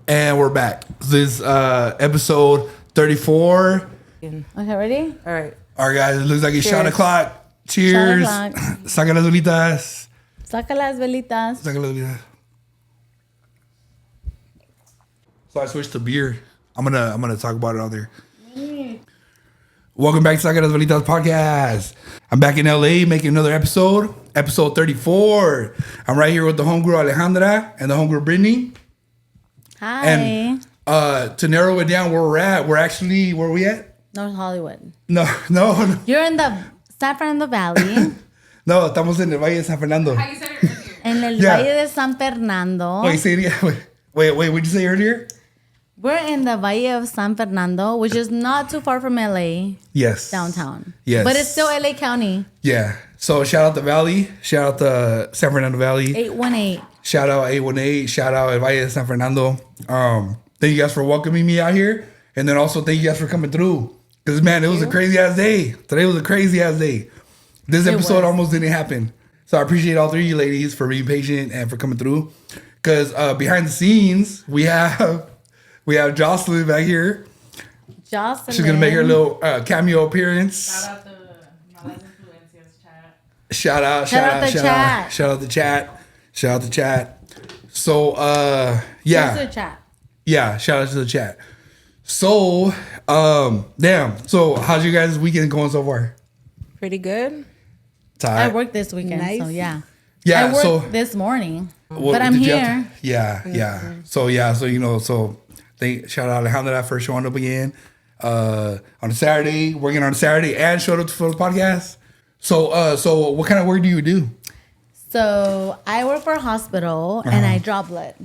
And we're back. This is episode 34. Okay, ready? All right. All right, guys. It looks like it's Cheers. shot o'clock. Cheers. Shot o'clock. Saca las velitas. Saca las velitas. Saca las velitas. So I switched to beer. I'm gonna talk about it out there. Welcome back to Saca las Velitas podcast. I'm back in LA making another episode 34. I'm right here with the homegirl Alejandra and the homegirl Brittany. Hi. And to narrow it down where we're at, where we at? North Hollywood. No. You're in the San Fernando Valley. No, estamos en el Valle de San Fernando. How you said it earlier? En el Yeah. Valle de San Fernando. Wait, say it again. Wait, what'd you say earlier? We're in the Valle of San Fernando, which is not too far from LA Yes. downtown. Yes. But it's still LA County. Yeah. So shout out the Valley. Shout out the San Fernando Valley. 818. Shout out 818. Shout out El Valle de San Fernando. Thank you guys for welcoming me out here. And then also thank you guys for coming through. Because, man, it was a crazy ass day. Today was a crazy ass day. This episode almost didn't happen. So I appreciate all three of you ladies for being patient and for coming through. Because behind the scenes, we have Jocelyn back here. Jocelyn. She's going to make her little cameo appearance. Shout out to Malas Influencias chat. Shout out the chat. So, yeah. Here's the chat. Yeah, shout out to the chat. So, damn. So, how's you guys' weekend going so far? Pretty good. Tired? I worked this weekend, Nice. so yeah. Yeah, I worked so this morning, well, but I'm did you here. have to- yeah. So shout out to Alejandra for showing up again on a Saturday, working on a Saturday, and showed up for the podcast. So what kind of work do you do? So I work for a hospital and I draw blood.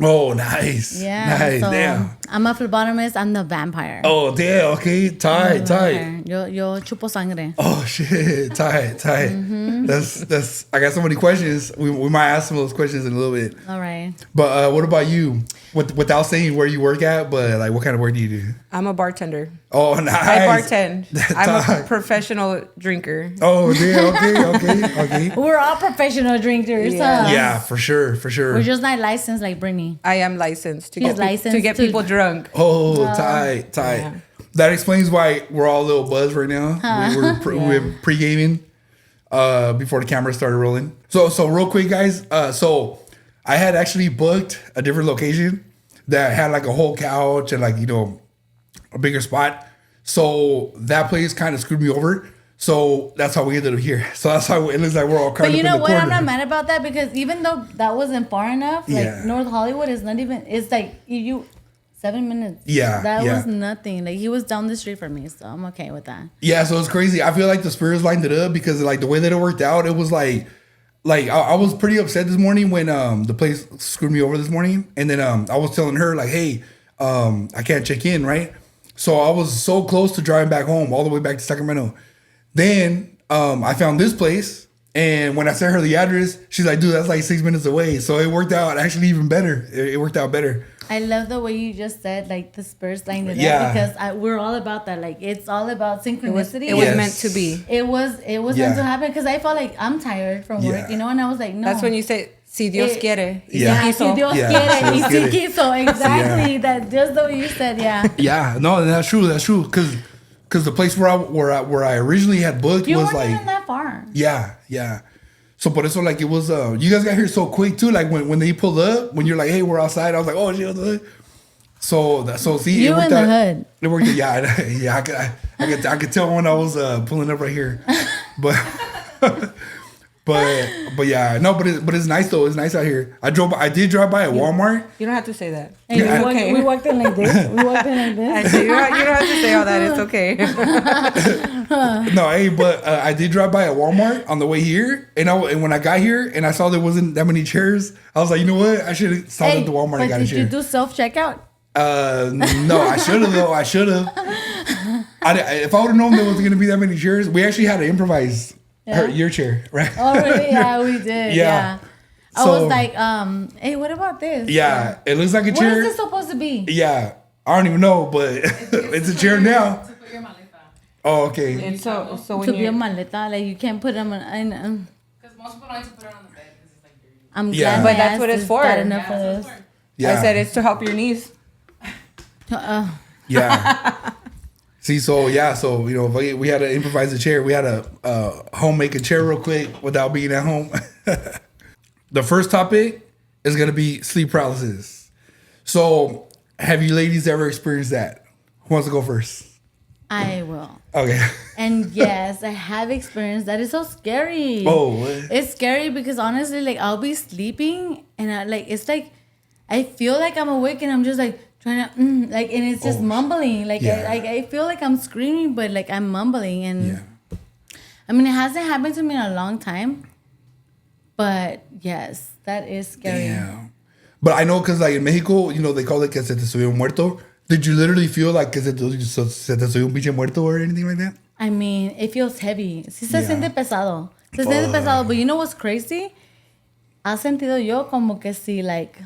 Oh, nice. Yeah. Nice. So Damn. I'm a phlebotomist. I'm the vampire. Oh, damn. Okay. Tight. Yo chupo sangre. Oh shit, tight. Mm-hmm. That's. I got so many questions. We might ask some of those questions in a little bit. All right. But what about you? Without saying where you work at, but like, what kind of work do you do? I'm a bartender. Oh, nice. I bartend. I'm Tight. a professional drinker. Oh, yeah. Okay. We're all professional drinkers. Yeah. Yeah, for sure. We're just not licensed like Brittany. I am licensed to He's get, licensed to get to- people drunk. Oh, tight. Yeah. That explains why we're all a little buzzed right now. We're pre-gaming before the camera started rolling. So real quick, guys. So I had actually booked a different location that had like a whole couch and like, a bigger spot. So that place kind of screwed me over. So that's how we ended up here. So that's how it looks like we're all kind But of you in know the what? corner. I'm not mad about that because even though that wasn't far enough, like Yeah. North Hollywood is not even. It's like you 7 minutes. Yeah, That yeah. was nothing. Like he was down the street from me, so I'm okay with that. Yeah, so it's crazy. I feel like the Spurs lined it up because like the way that it worked out, it was like I was pretty upset this morning when the place screwed me over this morning, and then I was telling her like, hey, I can't check in, right? So I was so close to driving back home, all the way back to Sacramento. Then I found this place, and when I sent her the address, she's like, dude, that's like 6 minutes away. So it worked out actually even better. It worked out better. I love the way you just said like the Spurs lined it Yeah. up because we're all about that. Like it's all about synchronicity. It was Yes. meant to be. It was Yeah. meant to happen because I felt like I'm tired from work, Yeah. and I was like, no. That's when you say, si Dios quiere. Y Yeah. si Yeah, quiso. si Dios Yeah, quiere, si Dios y si quiere. quiso. Exactly. That just the way you said, yeah. Yeah, no, that's true. Because the place where I originally had booked You was weren't like even that far. Yeah. So, but it's like it was. You guys got here so quick too. Like when they pulled up, when you're like, "Hey, we're outside," I was like, "Oh shit!" So see, You it worked in the out. hood. It worked. Yeah. I could tell when I was pulling up right here, but but yeah, no, but it's nice though. It's nice out here. I did drive by a Walmart. You don't have to say that. And Yeah, we walked in like this. I say, you don't have to say all that. It's okay. No, hey, but I did drive by a Walmart on the way here, and when I got here and I saw there wasn't that many chairs, I was like, you know what? I should have stopped at the Walmart and but got a did chair. you do self-checkout? No, I should have though. I should have. If I would have known there was gonna be that many chairs, we actually had to improvise your chair, right? Oh, really? Yeah, we did. Yeah. Yeah. I So- was like, hey, what about this? Yeah, it looks like a What chair. is this supposed to be? Yeah, I don't even know, but it's a chair now. To put your maleta. Oh, okay. And so To when be a you maleta, like you can't put them in. because most people don't like to put it on the bed because it's like dirty. I'm Yeah. glad But my that's ass what it's is for. bad enough Yeah, for that's this. what it's Yeah. I said it's to help your knees. Yeah. See, so we had to improvise a chair. We had to homemade a chair real quick without being at home. The first topic is gonna be sleep paralysis. So, have you ladies ever experienced that? Who wants to go first? I will. Okay. And yes, I have experienced that. It's so scary. Oh, what? It's scary because honestly, like I'll be sleeping and it's like I feel like I'm awake and I'm just like trying to and it's just mumbling. Like yeah. I feel like I'm screaming, but like I'm mumbling. And Yeah. I mean, it hasn't happened to me in a long time, but yes, that is scary. Yeah. But I know because like in Mexico, they call it que se te subió un muerto. Did you literally feel like que se te subió un pinche muerto or anything like that? I mean, it feels heavy. Sí se Yeah. siente pesado. Se siente pesado. But you know what's crazy? ¿Has sentido yo como que sí, like,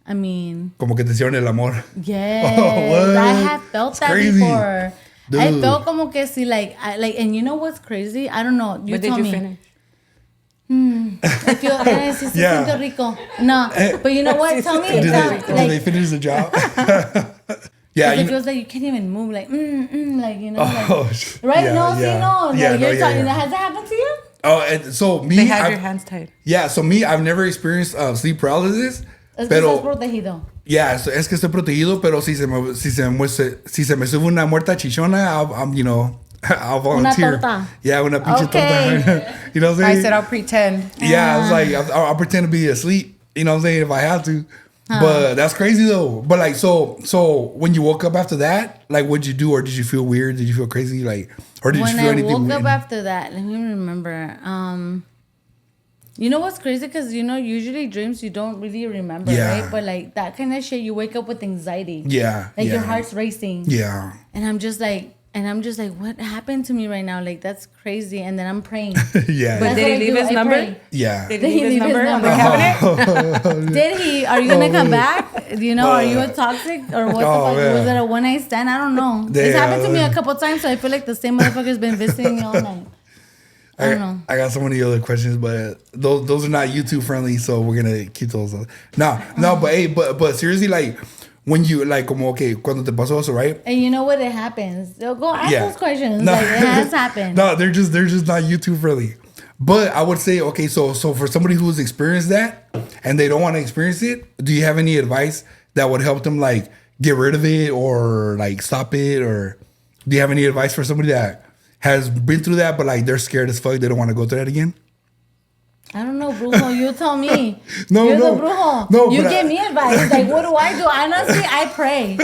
I mean... Como que te hicieron el amor. Yes. What? I have felt It's that crazy. before. Dude. I felt como que sí, like, and you know what's crazy? I don't know. You But did tell you me. finish? I feel, sí se Yeah. siente rico. No, but you know what? Tell me. Did Like, they finish the job? Yeah. it feels like you can't even move, like, like, you know, like, Oh, right? yeah, No, see, yeah. no. Yeah, Like, no, you're yeah, talking, yeah. has that happened to you? Oh, and so me, They have your hands tied. Yeah, so me, I've never experienced sleep paralysis. Es que estás protegido. Yeah, so es que estoy protegido, pero si se me sube una muerta chichona, I'll volunteer. Una torta. Yeah, una pinche Okay. torta. You know what I'm I saying? said I'll pretend. Yeah, it's like I'll pretend to be asleep. You know what I'm saying? If I have to. But that's crazy though. But like, so when you woke up after that, like, what'd you do, or did you feel weird? Did you feel crazy, like, or did you feel anything? When I woke weird? up after that, let me remember. You know what's crazy? Because usually dreams you don't really remember, Yeah. right? But like that kind of shit, you wake up with anxiety. Yeah, Like yeah. your heart's racing. Yeah. And I'm just like, what happened to me right now? Like that's crazy. And then I'm praying. Yeah. But That's did what he I leave do. his I number? pray. Yeah. Did he leave his number on the Uh-huh. cabinet? Did he? Are you gonna come back? You know, are you a toxic or what the fuck? man. Was it a one night stand? I don't know. It's happened to me a couple times, so I feel like the same motherfucker's been visiting me all night. I don't know. I got so many other questions, but those are not YouTube friendly, so we're gonna keep those. No, but seriously, like when you like, como okay, cuando te pasó eso, right? And you know what? It happens. So go ask Yeah. those questions. No. Like it has happened. No, they're just not YouTube friendly. But I would say, okay, so for somebody who's experienced that and they don't want to experience it, do you have any advice that would help them like get rid of it or like stop it, or do you have any advice for somebody that has been through that but like they're scared as fuck, they don't want to go through that again? I don't know, Brujo. You tell me. No, You're no. the Brujo. No, you but give me advice. Like, what do I do? Honestly, I pray.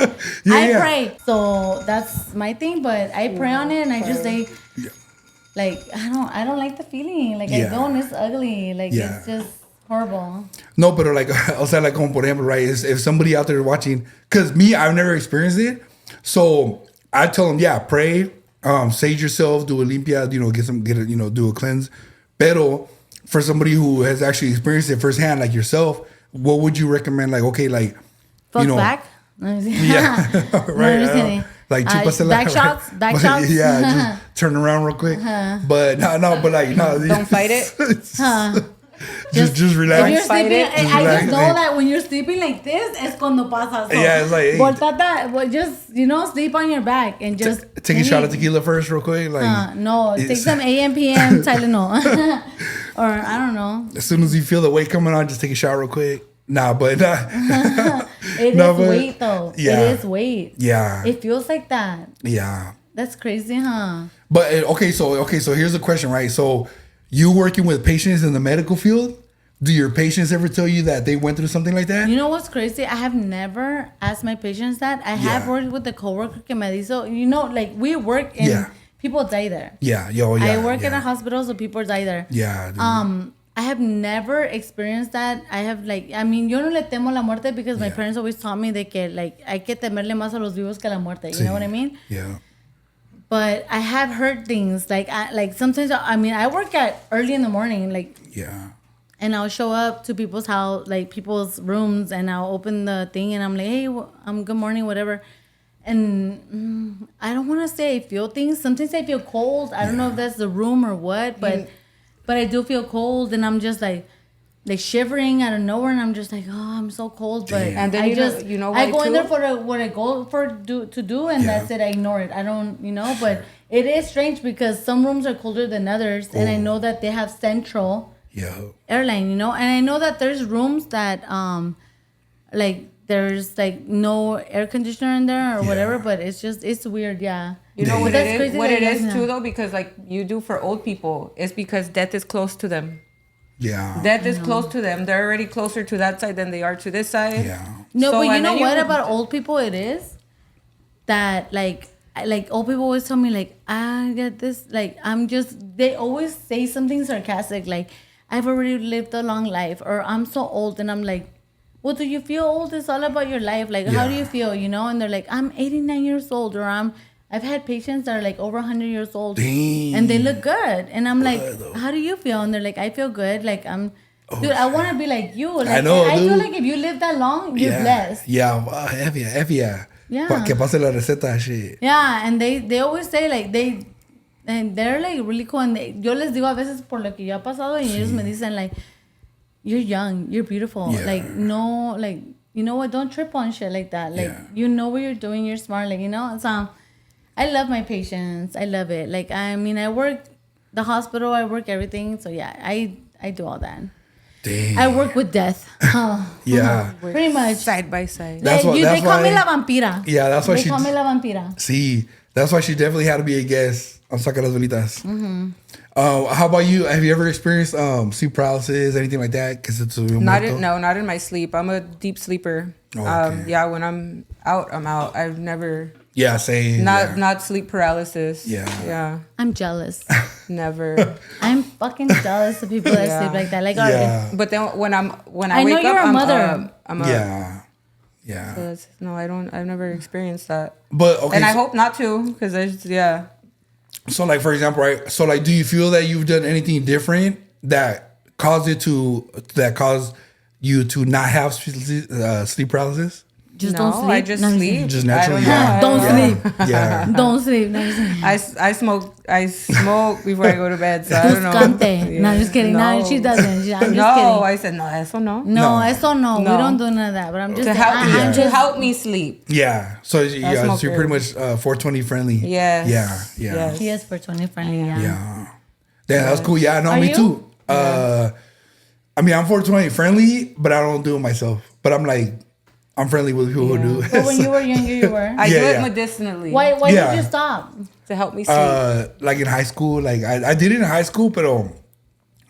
I pray. So that's my thing. But I pray on it, and I just say, like, I don't like the feeling. Like, Yeah. I don't. It's ugly. Like, Yeah. it's just horrible. No, but like, o sea, like, como por ejemplo, right, if somebody out there watching, because me, I've never experienced it, so I tell them, yeah, pray, sage yourself, do a limpia, do a cleanse. Pero for somebody who has actually experienced it firsthand, like yourself, what would you recommend? Like, okay, like, Fuck back. yeah, right. just kidding. Like, chúpasela, back right? shots, back But, shots. yeah, just turn around real quick. But but like, no, Don't fight it. just relax. If you're Fight sleeping, it. I Just relax. just know that when you're sleeping like this, es cuando pasa. So Yeah, it's like, hey. voltada, just sleep on your back and just Take a shot of tequila first, real quick. Like, no, take it's- some AM PM Tylenol, or I don't know. as soon as you feel the weight coming on, just take a shot real quick. Nah, but It No, is but- weight though. yeah. It is weight. yeah, It feels like that. yeah. That's crazy, huh? But okay, so here's the question, right? So you working with patients in the medical field, do your patients ever tell you that they went through something like that? You know what's crazy? I have never asked my patients that. I have Yeah. worked with the coworker que me dijo, like we work and Yeah. people die there. Yeah, yeah. I work yeah. in a hospital, so people die there. Yeah. dude. I have never experienced that. I have yo no le temo la muerte because my Yeah. parents always taught me de que like hay que temerle más a los vivos que a la muerte. You Sí. know what I mean? Yeah. But I have heard things like sometimes I work at early in the morning Yeah. and I'll show up to people's house, like people's rooms, and I'll open the thing and I'm like, hey, good morning, whatever. And I don't want to say I feel things. Sometimes I feel cold. I don't know if that's the room or what, but I do feel cold, and I'm just like, like shivering out of nowhere, and I'm just like, oh, I'm so cold. But Damn. And then I I go in there for what I go for to do, and that's it. I ignore it. I don't, But it is strange because some rooms are colder than others, and I know that they have central airline, and I know that there's rooms that like there's like no air conditioner in there or whatever, but it's weird, yeah. You know what That's it crazy is? What that it you is guys too, know. though, because like you do for old people, it's because death is close to them. Yeah. Death is close to them. They're already closer to that side than they are to this side. Yeah. No, So, but you and know then what about old people? It is that like old people always tell me like I get this like they always say something sarcastic like I've already lived a long life or I'm so old, and I'm like, well, do you feel old? It's all about your life. Like how do you feel? And they're like, I'm 89 years old, or I've had patients that are like over 100 years old. Dang. And they look good, and I'm like, how do you feel? And they're like, I feel good. Like dude, I want to be like you. Like, I know, I feel dude. like if you live that long, you're blessed. Yeah, heavy. Yeah. Que pase la receta, shit. Yeah, and they always say like they're like really cool. And yo les digo a veces por lo que yo ha pasado y ellos me dicen like, you're young, you're beautiful. Yeah. Like no, like you know what? Don't trip on shit like that. Like you know what you're doing. You're smart. Like So I love my patients. I love it. Like I mean, I work the hospital. I work everything. So yeah, I do all that. Dang. I work with death. Yeah. Pretty much. Side by side. That's They that's call me why- la vampira. Yeah, that's why they she- call me la vampira. See, that's why she definitely had to be a guest on Saca las Velitas. How about you? Have you ever experienced sleep paralysis, anything like that? Because it's Not in my sleep. I'm a deep sleeper. Oh, okay. Yeah, when I'm out, I'm out. I've never Yeah, same. not sleep paralysis. Yeah. I'm jealous. Never. I'm fucking jealous of people that sleep like that. Like, Yeah. But then when I I know wake you're up, a I'm mother. I'm a, Yeah. So no, I've never experienced that. But okay, And I so- hope not to, because there's So, like, for example, right? So, like, do you feel that you've done anything different that caused you to not have sleep paralysis? just no, don't sleep. I just No, I'm sleep. saying- Just naturally, I don't know. yeah. Don't sleep. Yeah. Don't sleep. No, I'm saying- I smoke before I go to bed. So I don't know. Buscante. No, I'm just kidding. No, she doesn't. I'm just No, kidding. I said no. Eso no. No, No. eso no. We No. don't do none of that. But I'm just To saying, help I'm me, to just, help me sleep. Yeah. So, so you're smoker. pretty much 420 friendly. Yes. Yeah. Yes. He is for 20 friendly. Yeah. Yeah. Damn, that's cool. Yeah, no, Are me you? too. I mean, I'm 420 friendly, but I don't do it myself. But I'm like, I'm friendly with people who do. But when you were younger, you were. I Yeah, do it yeah. medicinally. Why Yeah. did you stop? To help me sleep. Like in high school, like I did it in high school, but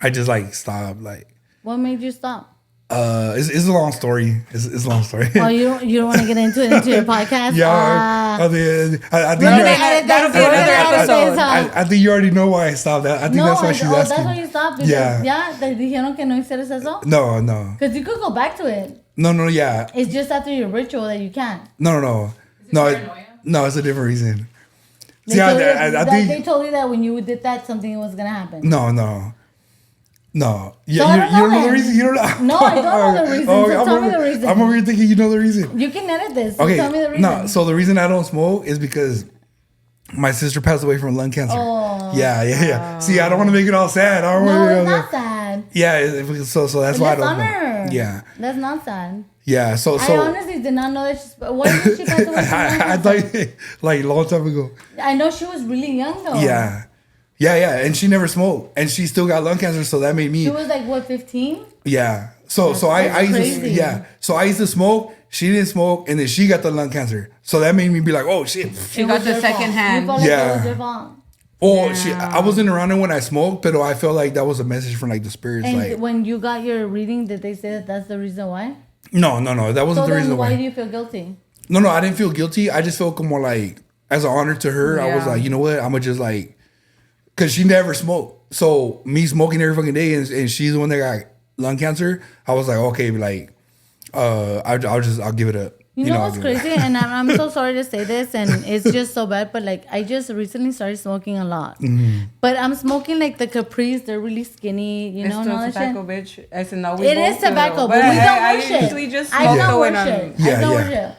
I just like stopped. Like, What made you stop? it's a long story. It's a long story. Oh, you don't want to get into your podcast? Yeah, I think We're you gonna know- edit that'll this. be We're gonna another edit episode. this out. I think you already know why I stopped. I think that's why she's asking. That's why you stopped. Because, Yeah. te dijeron que no hicieras eso. No. Because you could go back to it. No, yeah. It's just after your ritual that you can't. No. No, it's a different reason. They See, told you I that- think they told you that when you did that, something was gonna happen. No. Yeah, So I you don't don't know know the then. reason. You don't know. No, I don't know the reason, so tell me the reason. I'm over here thinking you know the reason. You can edit this. So Okay, tell me the reason. no. So the reason I don't smoke is because my sister passed away from lung cancer. Oh. Yeah. See, I don't want to make it all sad. I don't No, want to it's not sad. Yeah, so that's why I Let's don't honor know. her. Yeah, That's not sad. yeah. So I honestly did not know that she's. Why did she pass away from lung I cancer? thought like a long time ago. I know she was really young though. Yeah, and she never smoked, and she still got lung cancer. So that made me. She was like what, 15? Yeah. So I That's used to, crazy. yeah. So I used to smoke. She didn't smoke, and then she got the lung cancer. So that made me be like, oh shit. She It got was the your second fault. hand. You felt like Yeah. it was your fault. Oh, I wasn't around it when I smoked, but I felt like that was a message from like the spirits. And Like, when you got your reading, did they say that that's the reason why? no, that wasn't So the then reason why why. do you feel guilty? No, I didn't feel guilty. I just felt more like as an honor to her. I was Yeah. like, you know what? I'm gonna just like, cause she never smoked. So me smoking every fucking day, and she's the one that got lung cancer. I was like, okay, like, I'll give it up. You know I'll what's give it up. crazy? And I'm so sorry to say this, and it's just so bad, but like I just recently started smoking a lot. Mm-hmm. But I'm smoking like the Capris, they're really skinny, you It's know, and still all that tobacco, shit. bitch. I said no. We It both is do, tobacco, though. but we don't I worship. usually just I smoke don't the when worship. I'm. I Yeah, don't yeah. worship.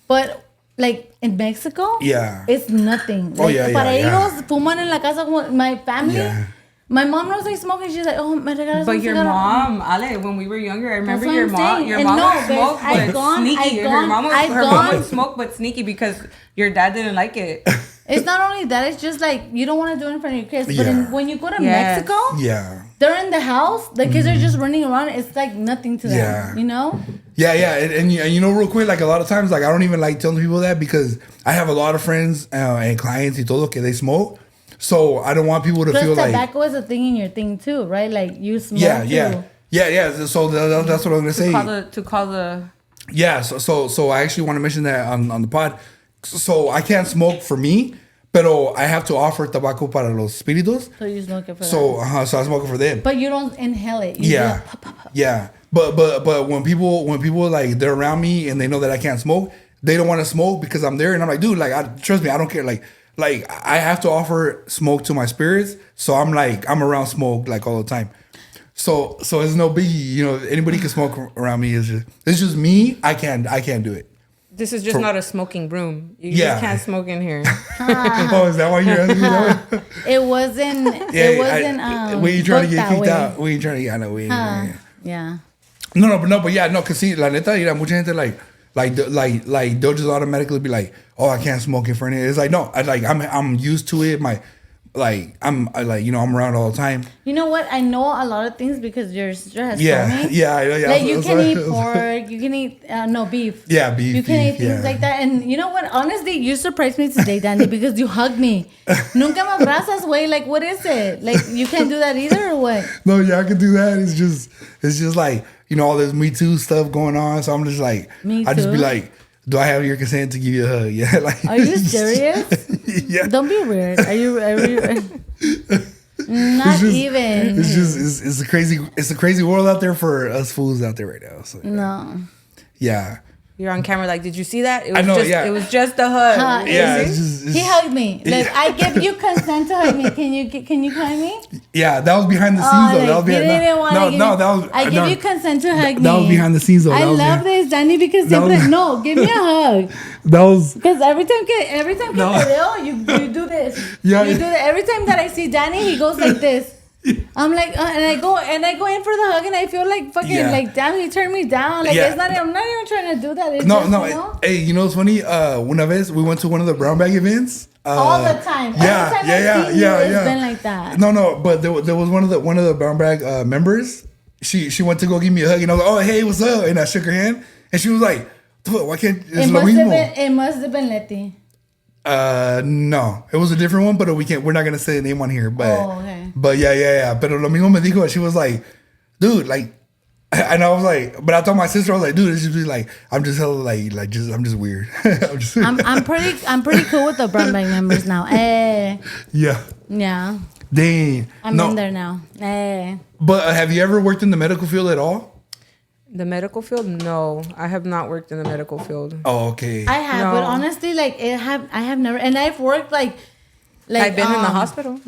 But like in Mexico, Yeah. it's nothing. Oh, Like, yeah, para yeah. ellos fuman en la casa como my family. Yeah. My mom knows I smoke, and she's like, "Oh, me regalas But un your cigarro?" mom, Ale, when we were younger, I remember That's your what I'm saying. mom. Your And mom no, would bitch, smoke, I've but gone- sneaky. I've Her gone- mom I've would gone- smoke, but sneaky because your dad didn't like it. It's not only that; it's just like you don't want to do it in front of your kids. But Yeah. when you go to Yes. Mexico, Yeah. they're in the house. The kids are just running around. It's like nothing to them. Yeah. You know. Yeah, and you know, real quick, like a lot of times, like I don't even like telling people that because I have a lot of friends and clients y todo que they smoke. So I don't want people to Plus, feel like tobacco is a thing in your thing too, right? Like you smoke yeah, too. yeah. So that's what I'm gonna say. To call the Yeah, so I actually want to mention that on the pod. So I can't smoke for me, pero I have to offer tobacco para los espíritus. So you smoke it for So them. so I smoke it for them. But you don't inhale it. You Yeah, do pop, pop, pop. yeah. But when people like they're around me and they know that I can't smoke, they don't want to smoke because I'm there and I'm like, dude, like trust me, I don't care. Like I have to offer smoke to my spirits, so I'm around smoke like all the time. So it's no biggie, you know. Anybody can smoke around me. It's just me. I can't do it. This is just not a smoking room. You Yeah. just can't smoke in here. Oh, is that why you're asking me that? It wasn't. It wasn't. We ain't trying to booked get that kicked way. out. We ain't trying to get. I know we ain't. Yeah. But yeah, no, cause see, la neta, mira, mucha gente like they'll just automatically be like, oh, I can't smoke in front of it. It's like no, I'm used to it. I'm around all the time. You know what? I know a lot of things because your sister has Yeah, told me. yeah. Like you can eat pork, you can eat beef. Yeah, beef. You can eat beef, things like that, and you know what? Honestly, you surprised me today, Danny, because you hugged me. Nunca me abrazas, way. Like, what is it? Like, you can't do that either, or what? No, yeah, I can do that. It's just like all this Me Too stuff going on. So I'm just like, Me I just be Too? like, do I have your consent to give you a hug? Yeah, like. Are you serious? Yeah. Don't be weird. Are you not even. It's a crazy world out there for us fools out there right now. So, No. yeah. You're on camera like, did you see that? It was I know, just, yeah. It was just a hug. Yeah, He hugged me. Like, Yeah. I give you consent to hug me. Can you hug me? Yeah, that was behind the scenes though. Like, That was you behind, didn't even want to give that was. I give you consent to hug me. That was behind the scenes though. I That was love this, Danny, because that was- no, give me a hug. That was. Because every time que No. te veo, you do this. Yeah. You do that. Every time that I see Danny, he goes like this. I'm like, and I go in for the hug, and I feel like fucking Yeah. like, damn, he turned me down. Like, Yeah. it's not. I'm not even trying to do that. It's No, just, no. you know? Hey, you know what's funny? Una vez we went to one of the brown bag events. All the time. Yeah, Every time yeah, I've seen yeah. you, it's been like that. No, but there was one of the brown bag members. She went to go give me a hug, and I was like, oh hey, what's up? And I shook her hand, and she was like, why can't? It's It lo mismo. must have been Letty. No, it was a different one, but we're not gonna say the name on here. But Oh, okay. but yeah. But lo mismo me dijo. She was like, dude, like, and I was like, but I told my sister, I was like, dude, it's just like, I'm just hella I'm just weird. I'm pretty cool with the brown bag members now. Yeah. Yeah. Dang. I'm in there now. But have you ever worked in the medical field at all? The medical field? No, I have not worked in the medical field. Oh, okay. I have, No. but honestly, like I have never, and I've worked like I've been in the hospital.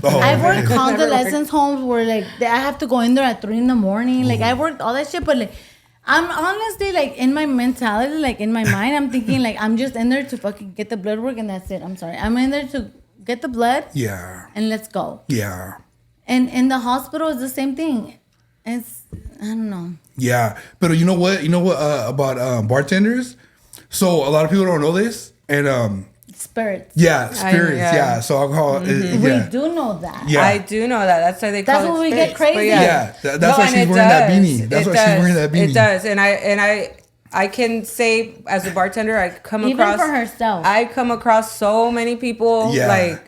Oh, I've worked okay. convalescence homes where like I have to go in there at 3 a.m. Like I worked all that shit, but like I'm honestly like in my mentality, like in my mind, I'm thinking like I'm just in there to fucking get the blood work and that's it. I'm sorry, I'm in there to get the blood Yeah. and let's go. Yeah. And in the hospital, it's the same thing. It's I don't know. Yeah. But you know what? About bartenders? So a lot of people don't know this. And Spirits. yeah, spirits. Yeah. So alcohol. Yeah. We do know that. Yeah. I do know that. That's why they call That's it when we spirits. get crazy. But Yeah. That's why and she's it wearing that does. beanie. That's It why she's does. wearing that beanie. It does. And I can say as a bartender, I come Even across for herself. I come across so many people Yeah.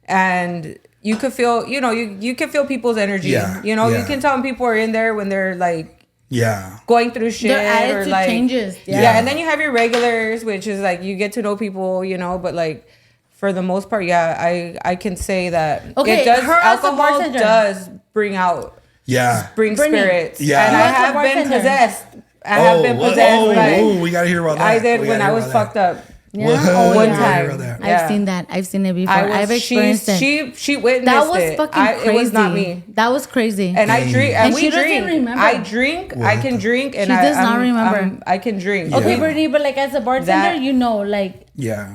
and you could feel, you can feel people's energy. Yeah. You Yeah. can tell when people are in there when they're like Yeah. going through shit Their or attitude like changes. Yeah. Yeah. And then you have your regulars, which is like you get to know people, but like for the most part, yeah, I can say that Okay, it does. her as a Alcohol bartender. does bring out Yeah. bring Brittany. spirits. Yeah. And I Who was the have been bartender? possessed. I have been possessed. We gotta hear about that. I did We when gotta I hear was about fucked up. Yeah. What? Oh, One yeah. time. that. Yeah. I've seen that. I've seen it before. I've she experienced it. she witnessed That was it. fucking crazy. It was not me. That was crazy. And I drink, and And we she doesn't drink. remember. I drink. I can drink, and She does not I'm- remember. I can drink. Yeah. Okay, Brittany, but like as a bartender, That- you know, like Yeah.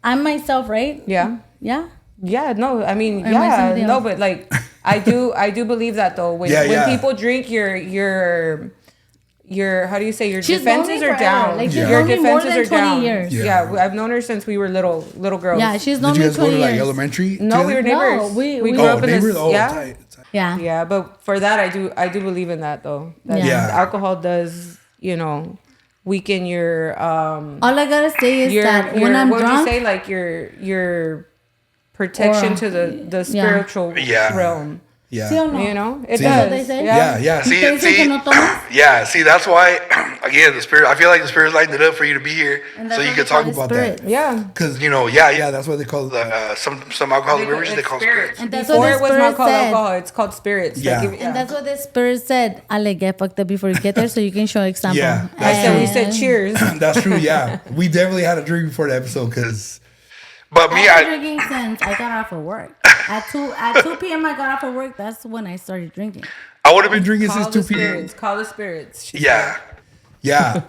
I'm myself, right? Yeah. Yeah. Yeah. No. I mean, Or am I yeah. somebody No, else? but like I do believe that though. When people drink, your how do you say, your She's defenses known me are forever. down. Like, she's Your known me more defenses than are 20 down. years. Yeah, I've known her since we were little girls. Yeah, she's Did known you me guys go 20 to like years. elementary? No, we were neighbors. No, we grew up in neighbors. this. Oh, Yeah. tight. Yeah. Yeah, but for that, I do believe in that though. That Yeah. alcohol does, weaken your All I gotta say is that when I'm what would drunk, you say, like your protection Aura. to the spiritual realm. Yeah. ¿sí o no? It Is does. that what they say? Yeah. ¿Te dicen que no tomas? Yeah, see, that's why, again, the spirit, I feel like the spirit's lighting it up for you to be here And so that's you what can they call talk the about spirit. that. Yeah. Because, that's what they call some alcoholic beverages, they call spirits. And that's Before what it the was not spirit called said. alcohol, it's called spirits. Yeah. And that's what the spirit said. Ale, get fucked up before you get there so you can show example. Yeah, I said we And- said cheers. That's true, yeah. We definitely had a drink before the episode because, but me, I've been drinking since I got off of work. At 2 p.m. I got off of work. That's when I started drinking. I would have been drinking Call since the 2 p.m. spirits. Call the spirits. she Yeah. Yeah.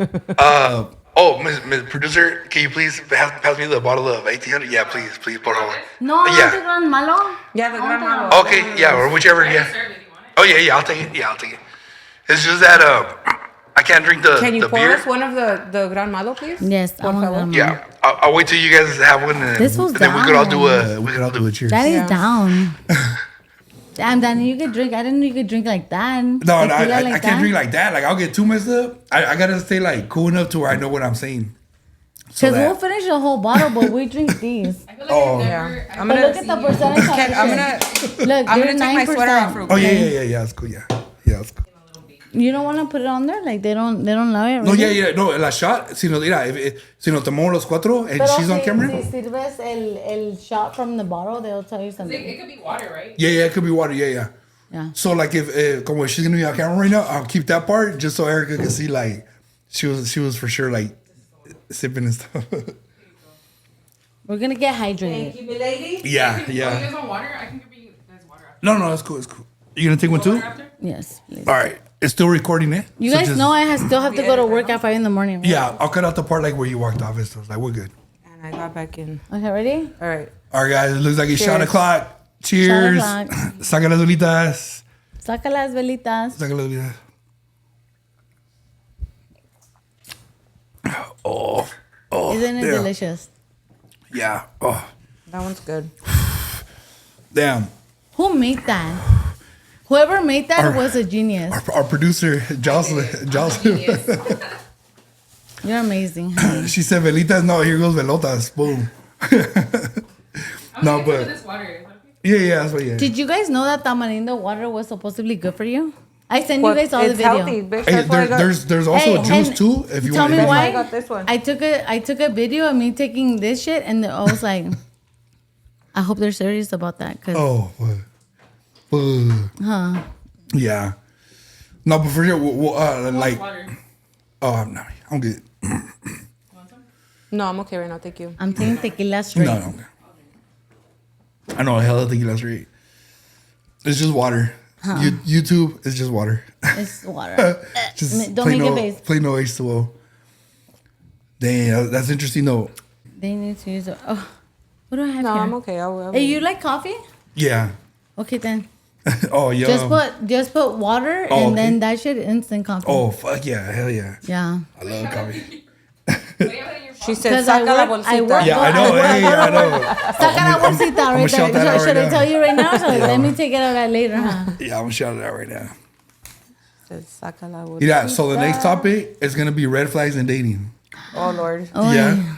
Miss Producer, can you please pass me the bottle of 1800? Yeah, please, por favor. No, I Yeah. want the Gran Malo. said. Yeah, the gran malo. Okay, yeah, or whichever, yeah. Oh, yeah, I'll take it. Yeah, I'll take it. It's just that I can't drink the Can you the pour beer. us one of the gran malo, please? Yes, I Por want favor. Gran Malo. Yeah, I'll wait till you guys have one, and This was then we could all do down. a cheers. That is Yeah. down. Damn, Danny, you could drink. I didn't know you could drink like that. No, Tequila I can't drink like that. Like I'll get too messed up. I gotta stay like cool enough to where I know what I'm saying. So Because we'll finish the whole bottle, but we drink these. I feel like Oh. I've never. Yeah. I'm But gonna look at the percentage. of Ken, the I'm shit. gonna Look, I'm they're gonna take my sweater off 9%. real Oh quick. yeah, it's cool. Yeah, it's cool. You don't want to put it on there? Like they don't allow it? No, really? yeah, no, la shot, si nos tomamos los cuatro and Pero she's on camera. si sirves el shot from the bottle, they'll tell you It something. could be water, right? Yeah, it could be water, yeah. Yeah. So like if como she's gonna be on camera right now, I'll keep that part just so Erica can see like she was for sure like sipping and stuff. We're going to get hydrated. you, lady. yeah. Oh, you guys want water? I can give you guys water after. No, it's cool. You gonna take one too? Water after? Yes, please. All right, it's still recording it. You So guys just- know I still have to go to work at 5 in the morning, right? Yeah, I'll cut out the part like where you walked off and stuff. Like we're good. And I got back in. Okay, ready? All right. All right, guys. It looks like it's shot Cheers. o'clock. Cheers. Shot o'clock. Saca las velitas. Saca las velitas. Saca las velitas. Oh, Isn't it damn. delicious? Yeah. Oh, That one's good. damn. Who made that? Whoever made that Our- was a genius. Our producer, Jocelyn. You're amazing. honey. She said velitas. No, here goes velotas. Boom. No, but This water. Is that okay? yeah, that's what. Yeah. Did you guys know that tamarindo water was supposedly good for you? I sent you What- guys all the it's video. healthy, bitch. Hey, That's why I got. there's also Hey, juice and too. If you tell want me to. why I got this one. I took a video of me taking this shit, and I was like, I hope they're serious about that. Cause Oh. Yeah. No, but for sure, like, Water. oh, no, I'm good. Want some? No, I'm okay right now. Thank you. I'm taking tequila straight. No, I'm good. I know, hell, I think that's right. It's just water. YouTube is just water. It's water. Just Don't make no, a face. plain no H2O. Dang, that's interesting though. They need to use it. Oh, what do I have No, here? I'm okay. I'll Hey, you like coffee? Yeah. Okay then. Oh, yeah. Just put water Oh, and then okay. that shit instant coffee. Oh, fuck yeah. Hell yeah. Yeah. I love coffee. She said, Because I saca la work- I bolsita. work- Yeah, I know. Hey, I know. Saca la bolsita I'ma right shout there. that out Should right I now. tell you right now? So let me take it out later, huh? Yeah, I'm gonna shout it out right now. Said, saca la bolsita. Yeah, so the next topic is gonna be red flags in dating. Oh, Lord. Oh, Yeah.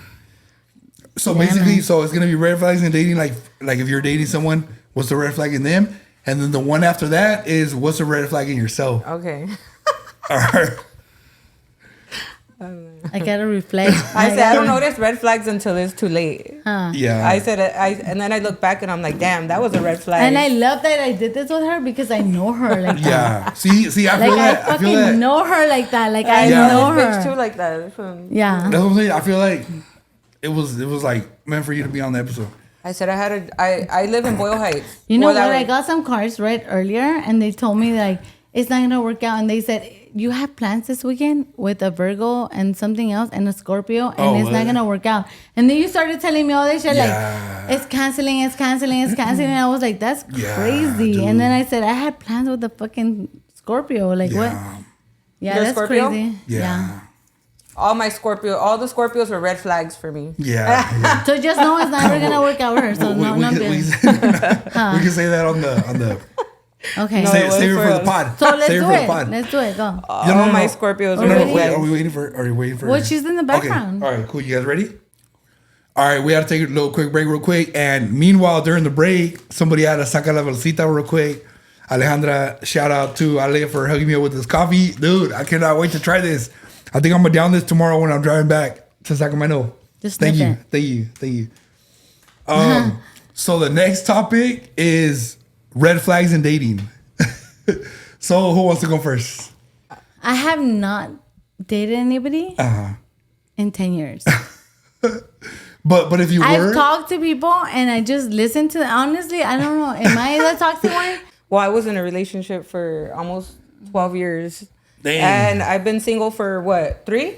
So Yeah, basically, man. so it's gonna be red flags in dating. Like if you're dating someone, what's the red flag in them? And then the one after that is what's the red flag in yourself? Okay. All right. I gotta reflect. I said, I don't notice red flags until it's too late. Yeah. I said, and then I look back and I'm like, damn, that was a red flag. And I love that I did this with her because I know her like that. Yeah. See, I feel Like I that. I feel fucking that. know her like that. Like I Yeah. know this bitch too her. like that. From- Yeah. That's what I'm saying. I feel like it was like meant for you to be on the episode. I said, I live in Boyle Heights. You know Well, that what? I way- got some cards read earlier, and they told me like it's not gonna work out, and they said you have plans this weekend with a Virgo and something else and a Scorpio, and it's not gonna work out. And then you started telling me all this shit like it's canceling. And I was like, that's crazy. Dude. And then I said I had plans with the fucking Scorpio. Like what? Yeah, Your that's Scorpio? crazy. Yeah. All the Scorpios were red flags for me. Yeah. So just know it's never gonna work out with her. So no, I'm good. We can say that on the. Okay. No, Save it for for the us. pod. So let's Save do for the it. pod. Let's do it. Go. All my Scorpios were No, no, red wait, flags. Are we waiting for? Well, she's in the background. Okay. All right. Cool. You guys ready? All right. We had to take a little quick break real quick. And meanwhile, during the break, somebody had to saca la bolsita real quick. Alejandra, shout out to Ale for hugging me up with this coffee. Dude, I cannot wait to try this. I think I'm going to down this tomorrow when I'm driving back to Sacramento. Just Thank sniff you. it. Thank you. So the next topic is red flags in dating. So who wants to go first? I have not dated anybody in 10 years. But if you I've were, talked to people and I just listen to them. Honestly, I don't know. Am I the toxic one? Well, I was in a relationship for almost 12 years. Damn. And I've been single for what, 3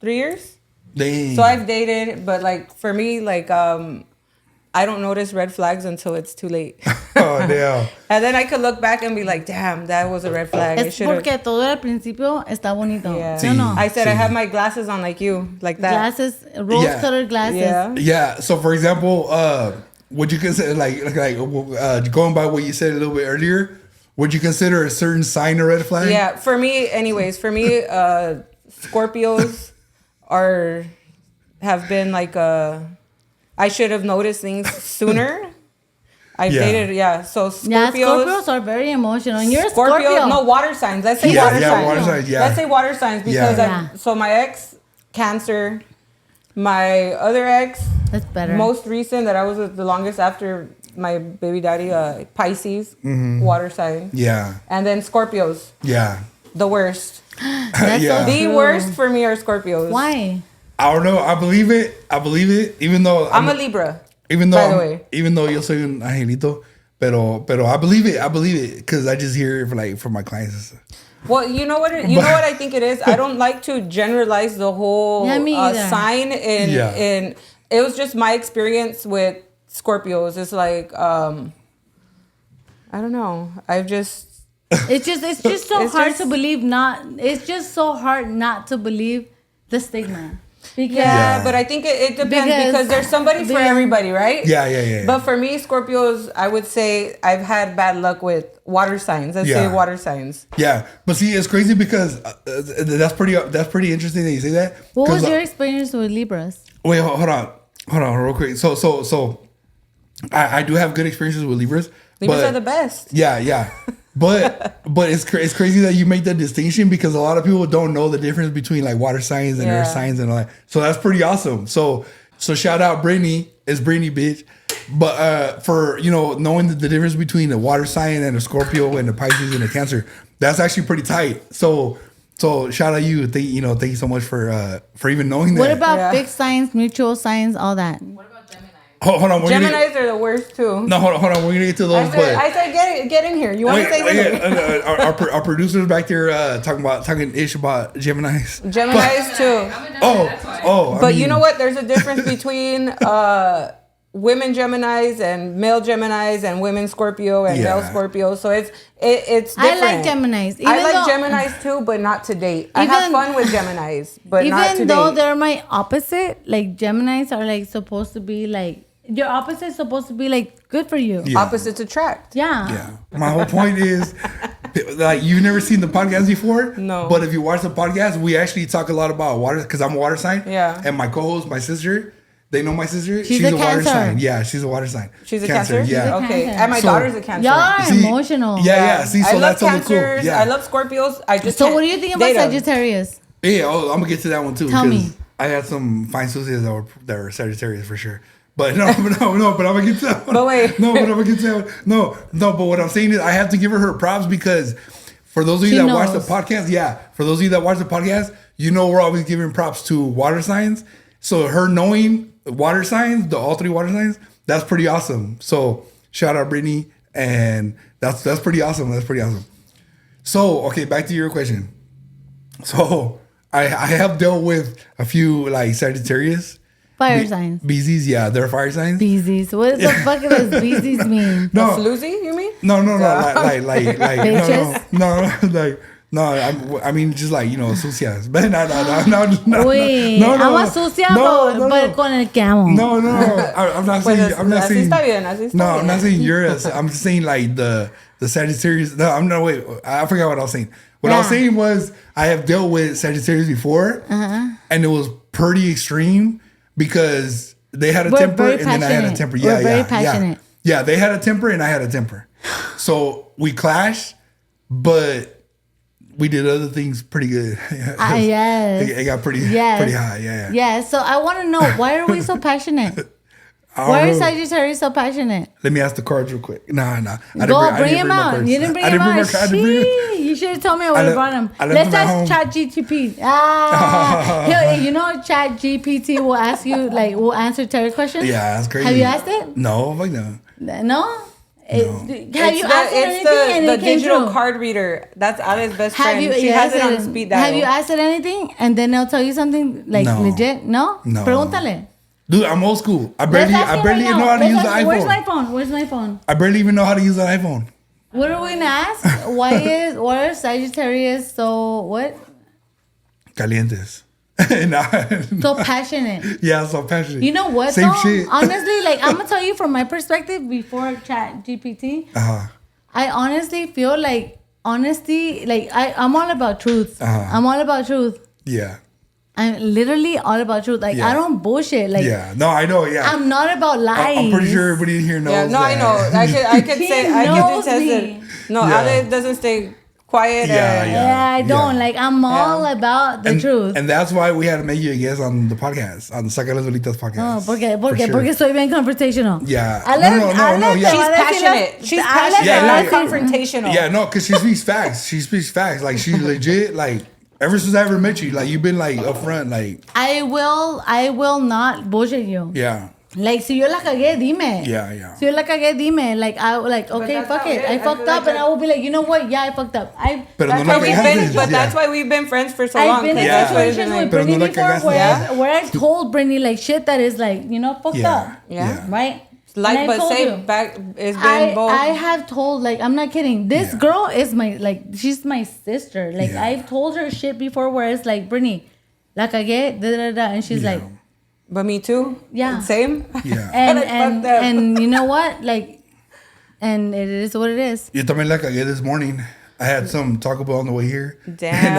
years? Dang. So I've dated, but like for me, like I don't notice red flags until it's too late. Oh, damn. And then I could look back and be like, damn, that was a red flag. I Es should've- porque todo al principio está bonito. Yeah. ¿Sí o no? I said I Sí. have my glasses on like you, like that. Glasses, rose-colored glasses. Yeah. Yeah. So for example, would you consider like going by what you said a little bit earlier? Would you consider a certain sign a red flag? Yeah, for me, Scorpios have been like I should have noticed things sooner. I've dated, so Scorpios. Yeah, Scorpios are very emotional. And you're a Scorpio. No, water signs. Let's say Yeah, water yeah, signs. water signs, yeah. Let's say water signs because Yeah. so my ex, Cancer, my other ex, That's better. most recent that I was with the longest after my baby daddy, Pisces, Mm-hmm. water sign. Yeah. And then Scorpios, Yeah. the worst. That's Yeah. so The true. worst for me are Scorpios. Why? I don't know. I believe it. Even though I'm a Libra. even though by the way. even though yo soy un angelito, pero I believe it because I just hear it from my clients. Well, you know what I think it is? I don't like to generalize the whole Yeah, me either. sign in it was just my experience with Scorpios. It's like I don't know. It's just so It's hard just- to believe it's just so hard not to believe the stigma. Because Yeah, but I think it depends because there's somebody for everybody, right? Yeah. But for me, Scorpios, I would say I've had bad luck with water signs. Let's say water signs. Yeah, but see, it's crazy because that's pretty interesting that you say that. what was 'Cause, your experience with Libras? Wait, hold on, real quick. So, I do have good experiences with Libras. Libras but, are the best. Yeah. But it's crazy that you make that distinction because a lot of people don't know the difference between like water signs and earth signs and all that. So that's pretty awesome. So shout out Brittany. It's Brittany, bitch. But for knowing the difference between a water sign and a Scorpio and a Pisces and a Cancer, that's actually pretty tight. So shout out you. Thank you so much for even knowing that. What about fixed signs, mutual signs, all that? What about Gemini? Hold on. Geminis are the worst too. No, hold on. We're gonna get to those. I said get in here. You want to say something? Our producers back there talking ish about Geminis. Geminis too. I'm a Gemini, that's why. But you know what? There's a difference between women Geminis and male Geminis and women Scorpio and male Scorpio. So it's different. I like Geminis. I like Geminis too, but not to date. I have fun with Geminis, but not to even though date. they're my opposite, like Geminis are like supposed to be like your opposite is supposed to be like good for you. Yeah. Opposites attract. Yeah. My whole point is, like, you've never seen the podcast before. No. But if you watch the podcast, we actually talk a lot about water because I'm a water sign. Yeah. And my co-host, my sister, they know my sister. She's a a water Cancer. sign. Yeah, she's a water sign. She's a Cancer? Yeah. Okay. Cancer. And my So- daughter's a Cancer. Y'all are See, emotional. Yeah. See, so I love that's something Cancers. cool. Yeah. I love Scorpios. I just So can't what do you think about date 'em. Sagittarius? Yeah, I'm gonna get to that one too. Tell 'cause me. I had some fine susies that were Sagittarius for sure. But no, but I'm gonna get to that one. But wait. No, but I'm gonna get to that one. No, but what I'm saying is I have to give her props because for those of you She that watch the knows. podcast, for those of you that watch the podcast, we're always giving props to water signs. So her knowing water signs, all 3 water signs, that's pretty awesome. So shout out Brittany, and that's pretty awesome. That's pretty awesome. So okay, back to your question. So I have dealt with a few like Sagittarius. Fire signs. Beesies, yeah, they're fire signs. Beesies. What the fuck does beesies mean? No, Floozy, you mean? no, like Bitches? no, I mean just like sucias. But no. Wait, no, I'm a sucia, but con el que amo. No, I'm not saying. I'm not así saying. está bien, así está No, bien. I'm not saying yours. I'm just saying like the Sagittarius. No, I'm not. Wait, I forgot what I was saying. What I was Yeah. saying was I have dealt with Sagittarius before, and it was pretty extreme because they had a We're temper very and then I had a passionate. temper. We're very passionate. Yeah, they had a temper and I had a temper. So we clashed, but we did other things pretty good. Yes. It got pretty high. Yeah. Yeah. So I want to know, why are we so passionate? I don't Why are know. Sagittarius so passionate? Let me ask the cards real quick. Nah. I Go didn't bring him my out. cards. You didn't bring I him out. my cards. I didn't bring Shit. You should have told me I would have brought him. I left Let's them at home. ask ChatGPT. You know ChatGPT will ask you, like, will answer tarot questions? Yeah, that's crazy. Have you asked it? No, fuck no. No? Have you asked it It's anything and the it came digital true? card reader. That's Ale's best Have friend. you, She has it on speed dial. have you asked it anything and then they'll tell you something like No. legit? No? No. Pregúntale. Dude, I'm old school. I Let's barely ask him right know now. how to Let's use the ask- iPhone. Where's my phone? I barely even know how to use an iPhone. What are we gonna ask? Why are Sagittarius so what? Calientes. Nah. So passionate. Yeah, so passionate. You know what Same though? shit. Honestly, like I'm gonna tell you from my perspective before Chat GPT, I honestly feel like honesty, like I'm all about truth. I'm all about truth. Yeah. I'm literally all about truth. Like Yeah. I don't bullshit. Like Yeah. No, I know. Yeah. I'm not about lies. I'm pretty sure everybody in here knows. Yeah, no, I that. know. I could He say, I knows could attest me. it. No, Yeah. Ale doesn't stay quiet. Yeah, Yeah, I don't. Yeah. Like I'm all about the truth. And that's why we had to make you a guest on the podcast, on the Saca las Bolitas Oh, podcast. ¿por qué? For sure. Porque soy bien confrontational. Yeah. Ale, No, Ale, yeah. te va a She's decir passionate. las- She's Ale passionate, te Yeah, va a not yeah. decir- confrontational. Yeah, no, because she speaks facts. She speaks facts. Like, she legit, like, ever since I ever met you, like, you've been, like, upfront, like, I will not bullshit you. yeah. Like, si yo la cagué, dime. Yeah. Si yo la cagué, dime. Like, okay, that's fuck how it. it is. I I fucked feel up, like and I will be like, you know what? Yeah, I fucked up. Pero That's no why la we've cagaste. been, but Yeah. that's why we've been friends for so I've long. been 'cause in that's why situations we've been with Pero Brittany no la before cagaste. where I told Brittany like shit that is like, fucked Yeah. up. Yeah. Right? like, And I but told say you. back, it's been both. I have told, like, I'm not kidding. This Yeah. girl is she's my sister. Like, Yeah. I've told her shit before where it's like, Brittany, la cagué, and she's Yeah. like, But me too. Yeah. Same. Yeah. and I fucked up. and you know what? Like, and it is what it is. Yo también la cagué this morning. I had some Taco Bell on the way here. Damn.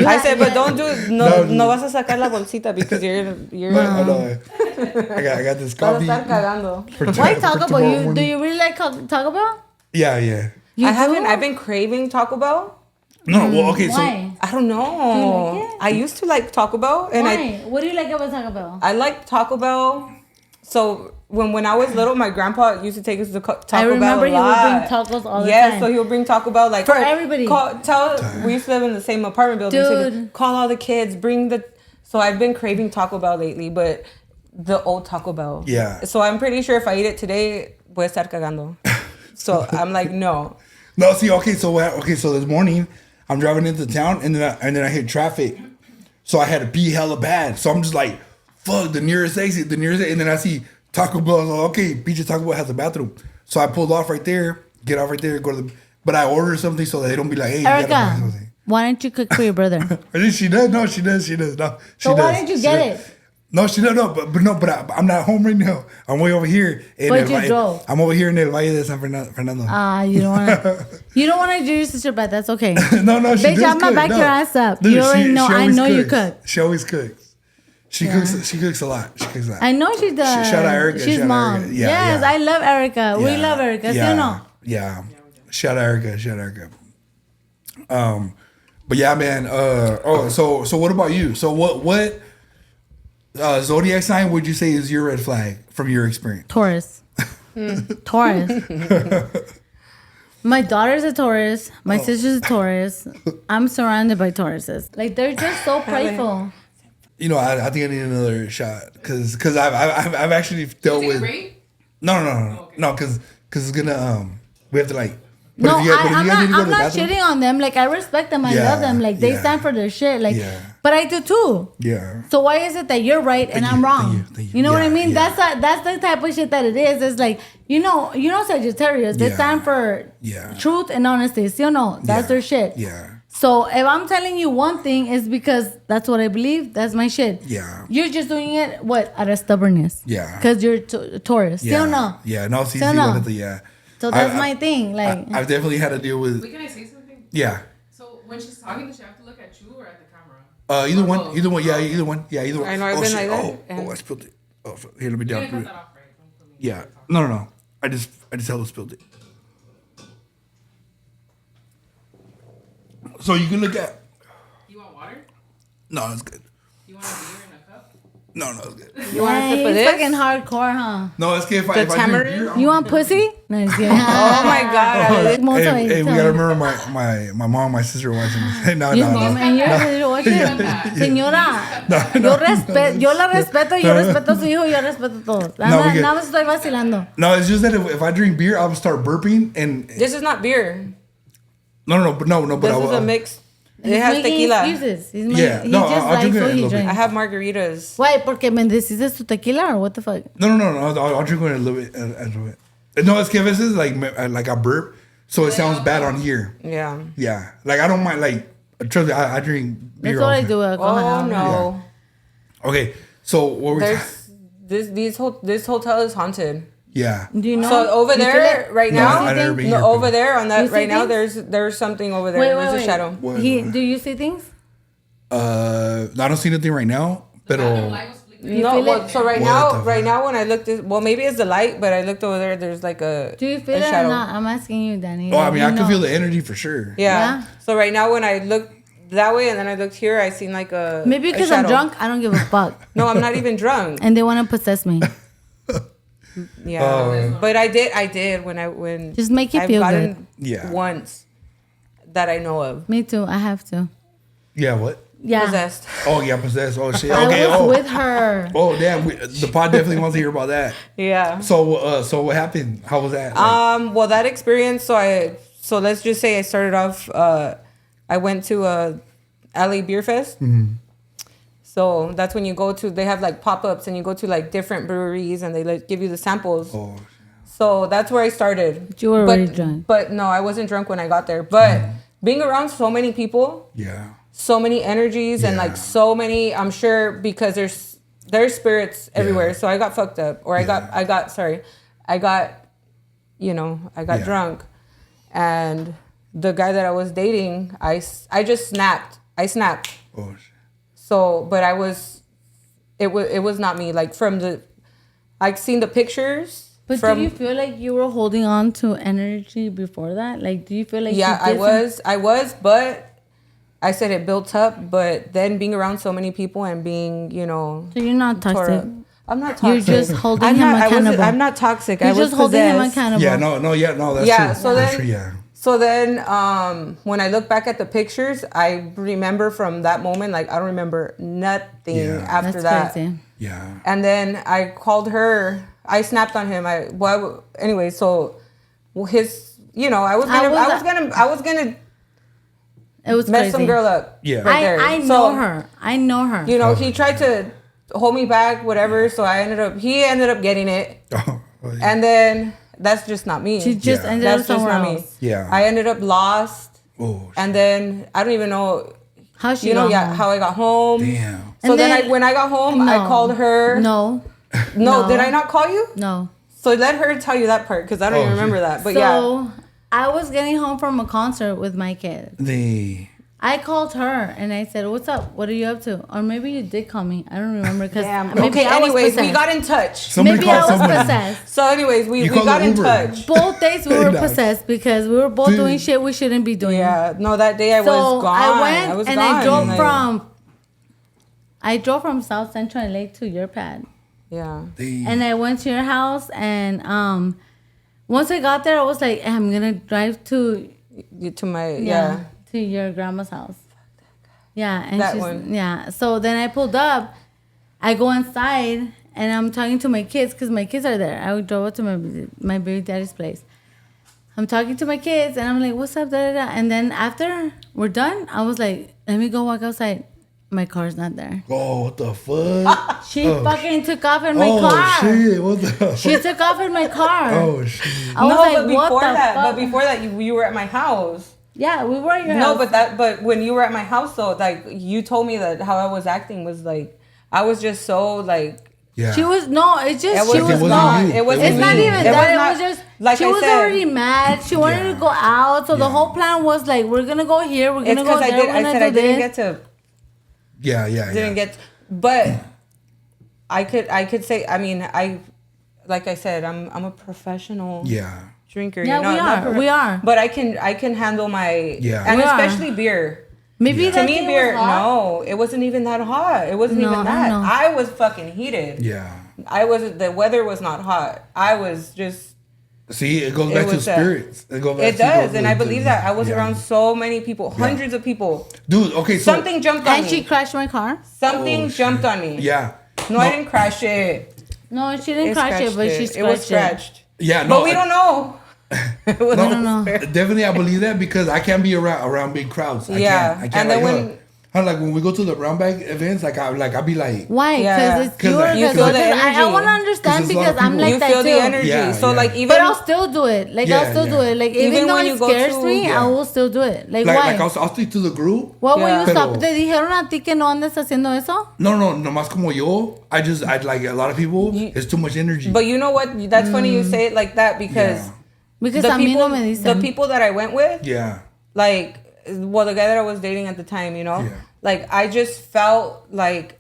No. I said, but don't do no vas a sacar la bolsita because you're No. I got this vas a coffee. estar cagando. for Why for Taco Bell? tomorrow Do morning. you really like Taco Bell? Yeah. You I do? haven't. I've been craving Taco Bell. No, well, okay, Why? I don't know. Do you like it? I used to like Taco Bell, and Why? What do you like about Taco Bell? I like Taco Bell. So when I was little, my grandpa used to take us to Taco Bell. I remember a he would lot. bring tacos all the Yeah, time. so he would bring Taco Bell like For everybody. We used to live in the same apartment building. So Dude. call all the kids, bring the. So I've been craving Taco Bell lately, but the old Taco Bell. Yeah. So I'm pretty sure if I eat it today, voy a estar cagando. So I'm like, no. No, see, so this morning I'm driving into town and then I hit traffic, so I had to pee hella bad. So I'm just like, fuck, the nearest exit, and then I see Taco Bell. I was like, okay, Beach Taco Bell has a bathroom, so I pulled off right there, get off right there, go to the. But I ordered something so that they don't be like, hey, you gotta buy Erica, something. why don't you cook for your brother? Or then she does. No, she does. No, she So does. why didn't you She get does. it? No, she doesn't. No, but I'm not home right now. I'm way over here. But you drove. I'm over here in El Valle de San Fernando. You don't want to do your sister bad. That's okay. No, she Bitch, does I'm gonna cook. back No. your ass up. Dude, You already know. I always know you cooks. cook. She always cooks. She cooks a lot. She cooks a lot. I know she does. Shout out Erica. She's Shout out mom. Erica. Yeah, Yes, yeah. I love Erica. We Yeah, love Erica. ¿Sí Yeah, o no? yeah. Shout out Erica. But yeah, man. So what about you? So what zodiac sign would you say is your red flag from your experience? Taurus. Taurus. My daughter's a Taurus. My sister's a Taurus. I'm surrounded by Tauruses. Like, they're just so prideful. You know, I think I need another shot because I've actually dealt Take a with break? no because it's gonna we have to like But No, if you guys I'm need to go to not. the I'm not bathroom- shitting on them. Like I respect them. I Yeah, love them. Like they yeah. stand for their shit. Like, Yeah. but I do too. Yeah. So why is it that you're right and Thank I'm you, wrong? thank you. You know what I Yeah, mean? yeah. That's the type of shit that it is. It's like Sagittarius. They Yeah. stand for Yeah. truth and honesty. See or no? That's Yeah. their shit. Yeah. So if I'm telling you one thing, it's because that's what I believe. That's my shit. Yeah. You're just doing it out of stubbornness. Yeah. Because you're Taurus. Yeah. See or no? Yeah. No, sí, Sí o sí, no? la neta, yeah. So that's I- my thing. Like I've definitely had to deal with. Wait, can I say something? Yeah. So when she's talking, does she have to look at you or at the camera? Either Or one. both? Either one. Yeah. Either one. Yeah. Either one. I know, I've been shit. like that, Oh, and- I spilled it. Oh, fuck. Here, let me You're down. gonna cut that off, right? Don't put me Yeah. on No. I just hella spilled it. So you can look at. You want water? No, it's good. You want a beer in a cup? No, it's good. You want a hey, sip of it's this? fucking hardcore, huh? No, it's good if I drink tamarind? beer. I'm- You want pussy? No, just kidding. Oh my god. Most of Hey, it, hey, we tell gotta me. remember my mom, my sister watching this. No, Your no, mom no. and your watch it. Señora, yo la respeto, yo respeto a su hijo, yo respeto a todos. No, we get- Nada más estoy vacilando. No, it's just that if I drink beer, I'll start burping and This is not beer. no, but This I is will. a mix. He's It has making tequila. excuses. He's Yeah, he no, just I'll drink likes it a what he little bit. drinks. I have margaritas. Why? Porque bendeciste su tequila or what the fuck? No. I'll drink it a little bit. A little bit. No, it's que a veces like I burp, so it sounds bad on here. Yeah. Yeah, like I don't mind. Like trust me, I drink beer. That's what I all the do. Oh no. Okay, so what we? There's this hotel is haunted. Yeah. Do you know? So over You feel there it? right No, now, I've never been no, here, over but- there on You that see right now, things? there's something over there. Wait, There's a shadow. What? Do you see things? I don't see nothing right now, The bathroom pero light was flickering. You No, feel well, it? so What the now when I looked at, well, maybe it's the light, but I looked over there. There's like a Do you feel a it or shadow. not? I'm asking you, Danny. oh, I Like, mean, you I can know. feel the energy for sure. Yeah. Yeah? So right now when I looked that way and then I looked here, I seen like a Maybe a because I'm shadow. drunk, I don't give a fuck. No, I'm not even drunk. And they want to possess me. Yeah, Oh. but I did when Just make you I've feel gotten Yeah. once that I know of Me too. I have to. Yeah. What? Yeah. possessed. Oh yeah, possessed. Oh shit. I Okay. was with her. Oh damn. The pod definitely wants to hear about that. Yeah. So what happened? How was that? Well, that experience. So let's just say I started off. I went to a LA Beer Fest. Mm-hmm. So that's when you go to. They have like pop ups, and you go to like different breweries, and they like give you the samples. Oh. So that's where I started. But you were already drunk. But no, I wasn't drunk when I got there. But being around so many people, Yeah. so many energies, and like Yeah. so many. I'm sure because there's spirits everywhere. So I got fucked up, or I got Yeah. drunk, and the guy that I was dating, I just snapped. I snapped. Oh shit. So, but it was not me. Like I've seen the pictures. But do you feel like you were holding on to energy before that? Like, do you feel like Yeah, you did I was, but I said it built up. But then being around so many people and being, So you're not tore toxic. up. I'm not You're toxic. just holding I'm him not, accountable. I'm not toxic. I You're was just holding him possessed. accountable. Yeah. No. That's Yeah, true. so That's then- true, yeah. So then, when I look back at the pictures, I remember from that moment, like I don't remember nothing Yeah. after That's that. crazy. Yeah. And then I called her. I snapped on him. Anyway, so his, I was gonna It was mess crazy. some girl up. Yeah. right there. I So, know her. I know her. He tried to hold me back, whatever. So he ended up getting it, Oh, well, yeah. and then that's just not me. She just Yeah. ended up That's just somewhere not me. else. Yeah. I ended up lost, Oh. and then I don't even know. How she got home? How I got home. Damn. So And then, then- when I got home, I No. called her. No. No, did I not call you? No. So let her tell you that part because I don't even remember that. But yeah, So I was getting home from a concert with my kid. I called her and I said, "What's up? What are you up to?" Or maybe you did call me. I don't remember because maybe okay. I was Anyways, we possessed. got in touch. Somebody Maybe I called was somebody. possessed. So anyways, we You called got an in Uber. touch. Both days we were No. possessed because we were both Dude. doing shit we shouldn't be doing. Yeah, no, that day I So was gone. I went was and gone. I drove from South Central LA to your pad. Yeah. And I went to your house and once I got there I was like, I'm gonna drive to To my to your grandma's house. Yeah, and That she's one. yeah. So then I pulled up, I go inside and I'm talking to my kids because my kids are there. I drove up to my baby daddy's place. I'm talking to my kids, and I'm like, what's up, da, da, da. And then after we're done, I was like, let me go walk outside. My car's not there. Oh, what the fuck? She fucking took off in my car. Oh, shit. What the She took off in my car. Oh, shit. I was like, but what before the that, fuck? but before that, you were at my house. Yeah, we were at your No, house. but when you were at my house, though, like you told me that how I was acting was like I was just so like. Yeah. She was it's just It she was was not. you. It wasn't It's not me. even It that. was It not- was just like she I was said, already mad. She wanted to go out, so the whole plan was like, we're gonna go here, we're It's gonna go because there, we're I gonna said do I didn't this. get to. Yeah. Didn't get, but I could say. I mean, like I said, I'm a professional. Yeah. Drinker. Yeah, we are. But I can handle my and We are. especially beer. Maybe Yeah. that To me, thing beer. was hot. No, it wasn't even that hot. It wasn't No, even I that. know. I was fucking heated. Yeah. I wasn't. The weather was not hot. I was just. See, it goes It back to was, spirits. It goes back It to does, the- and I the- believe that. I was yeah. around so many people, hundreds of people. Dude, okay, so Something jumped on And she me. crashed my car. Something Oh, jumped shit. on me. Yeah. No, I didn't crash it. No, she didn't It crash it, scratched but she it. scratched It was scratched. Yeah, no. But we don't know. It was No, don't know. Definitely, I believe that because I can't be around big crowds. I Yeah, can't. and then like, when- like when we go to the brown bag events, I'll be like, Why? Yeah. Because it's 'Cause you. I- You feel the I energy. want to understand 'Cause there's a lot because of I'm people. like You that feel too. the energy. Yeah, So yeah. like even But I'll still do it. Like Yeah, I'll still do yeah. it. Like Even even though when it you go scares to- me, Yeah. I will still do it. Like like why? I'll stick to the group. What will Yeah. you stop? Pero- ¿Te dijeron a ti que no andes haciendo eso? No, nomás como yo. I'd like a lot of people. It's too much energy. But you know what? That's funny you say it like that because Yeah. Because the a mí people, no me the dicen. people that I went with, yeah, like, well, the guy that I was dating at the time, you know, Yeah. like I just felt like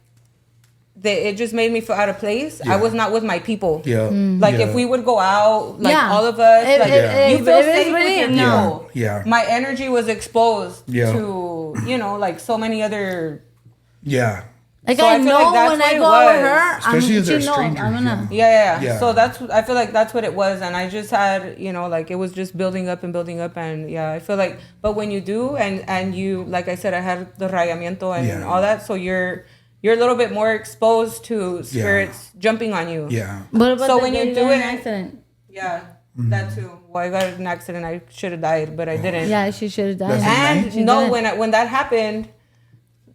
that it just made me feel out of place. Yeah. I was not with my people. yeah. Like yeah. if we would go out, like Yeah. all of us, If- like if- you if feel it is safe with really- your no. people. Yeah. My energy was exposed Yeah. to, you know, like so many other. Yeah. Like So I I feel know like that's when what I it go out with was. her, Especially if they're she knows strangers, I'm gonna. Yeah. Yeah. So I feel like that's what it was, and I just had, you know, like it was just building up, and yeah, I feel like, but when you do, and you, like I said, I had the rayamiento and Yeah. all that, so you're a little bit more exposed to spirits jumping on you. Yeah. But So when you do an it- accident, Yeah, that too. Well, I got in an accident. I should have died, but I didn't. yeah, she should have died. That's And no, didn't. when that happened,